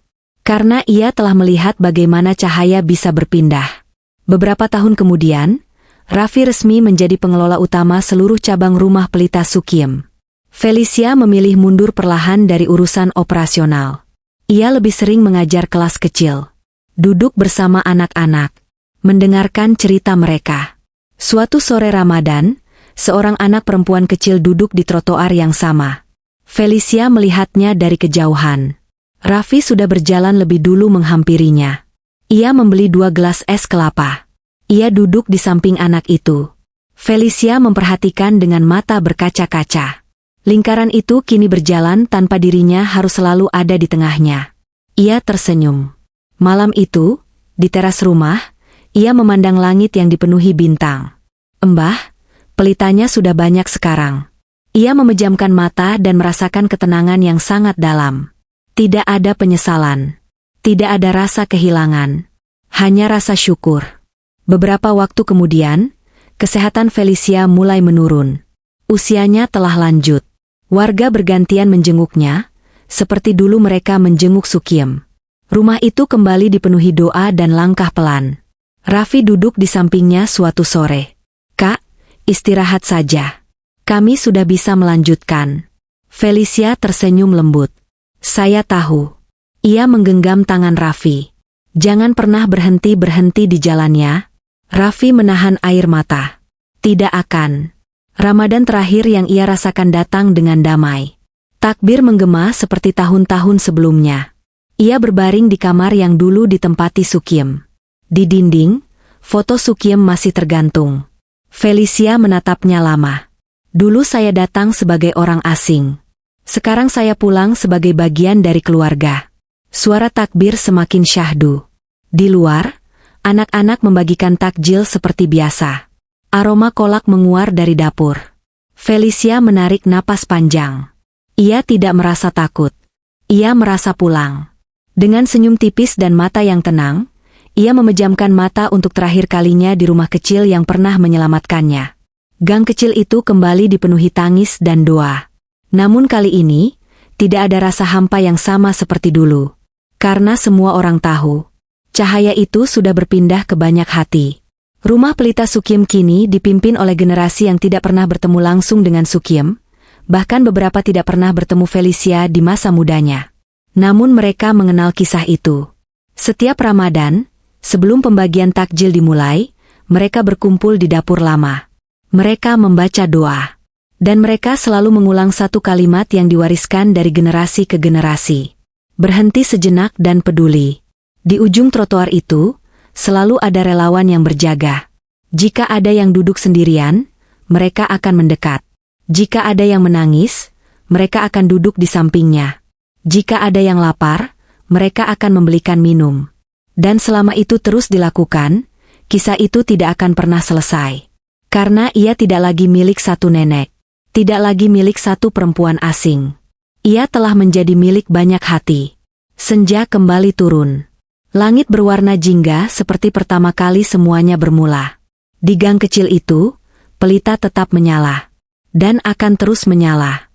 Karena ia telah melihat bagaimana cahaya bisa berpindah. Beberapa tahun kemudian, Raffi resmi menjadi pengelola utama seluruh cabang rumah pelita Sukiem. Felicia memilih mundur perlahan dari urusan operasional. Ia lebih sering mengajar kelas kecil. Duduk bersama anak-anak. Mendengarkan cerita mereka. Suatu sore Ramadan, seorang anak perempuan kecil duduk di trotoar yang sama. Felicia melihatnya dari kejauhan. Raffi sudah berjalan lebih dulu menghampirinya. Ia membeli 2 gelas es kelapa. Ia duduk di samping anak itu. Felicia memperhatikan dengan mata berkaca-kaca. Lingkaran itu kini berjalan tanpa dirinya harus selalu ada di tengahnya. Ia tersenyum. Malam itu, di teras rumah, ia memandang langit yang dipenuhi bintang. "Mbah, pelitanya sudah banyak sekarang." Ia memejamkan mata dan merasakan ketenangan yang sangat dalam. Tidak ada penyesalan. Tidak ada rasa kehilangan. Hanya rasa syukur. Beberapa waktu kemudian, kesehatan Felicia mulai menurun. Usianya telah lanjut. Warga bergantian menjenguknya, seperti dulu mereka menjenguk Sukiem. Rumah itu kembali dipenuhi doa dan langkah pelan. Raffi duduk di sampingnya suatu sore. "Kak, istirahat saja. Kami sudah bisa melanjutkan." Felicia tersenyum lembut. "Saya tahu." Ia menggenggam tangan Raffi. "Jangan pernah berhenti di jalannya." Raffi menahan air mata. Tidak akan. Ramadan terakhir yang ia rasakan datang dengan damai. Takbir menggema seperti tahun-tahun sebelumnya. Ia berbaring di kamar yang dulu ditempati Sukiem. Di dinding, foto Sukiem masih tergantung. Felicia menatapnya lama. "Dulu saya datang sebagai orang asing. Sekarang saya pulang sebagai bagian dari keluarga." Suara takbir semakin syahdu. Di luar, anak-anak membagikan takjil seperti biasa. Aroma kolak menguar dari dapur. Felicia menarik napas panjang. Ia tidak merasa takut. Ia merasa pulang. Dengan senyum tipis dan mata yang tenang, ia memejamkan mata untuk terakhir kalinya di rumah kecil yang pernah menyelamatkannya. Gang kecil itu kembali dipenuhi tangis dan doa. Namun kali ini, tidak ada rasa hampa yang sama seperti dulu. Karena semua orang tahu, cahaya itu sudah berpindah ke banyak hati. Rumah pelita Sukiem kini dipimpin oleh generasi yang tidak pernah bertemu langsung dengan Sukiem, bahkan beberapa tidak pernah bertemu Felicia di masa mudanya. Namun mereka mengenal kisah itu. Setiap Ramadan, sebelum pembagian takjil dimulai, mereka berkumpul di dapur lama. Mereka membaca doa. Dan mereka selalu mengulang satu kalimat yang diwariskan dari generasi ke generasi. Berhenti sejenak dan peduli. Di ujung trotoar itu, selalu ada relawan yang berjaga. Jika ada yang duduk sendirian, mereka akan mendekat. Jika ada yang menangis, mereka akan duduk di sampingnya. Jika ada yang lapar, mereka akan membelikan minum. Dan selama itu terus dilakukan, kisah itu tidak akan pernah selesai. Karena ia tidak lagi milik satu nenek. Tidak lagi milik satu perempuan asing. Ia telah menjadi milik banyak hati. Senja kembali turun. Langit berwarna jingga seperti pertama kali semuanya bermula. Di gang kecil itu, pelita tetap menyala. Dan akan terus menyala.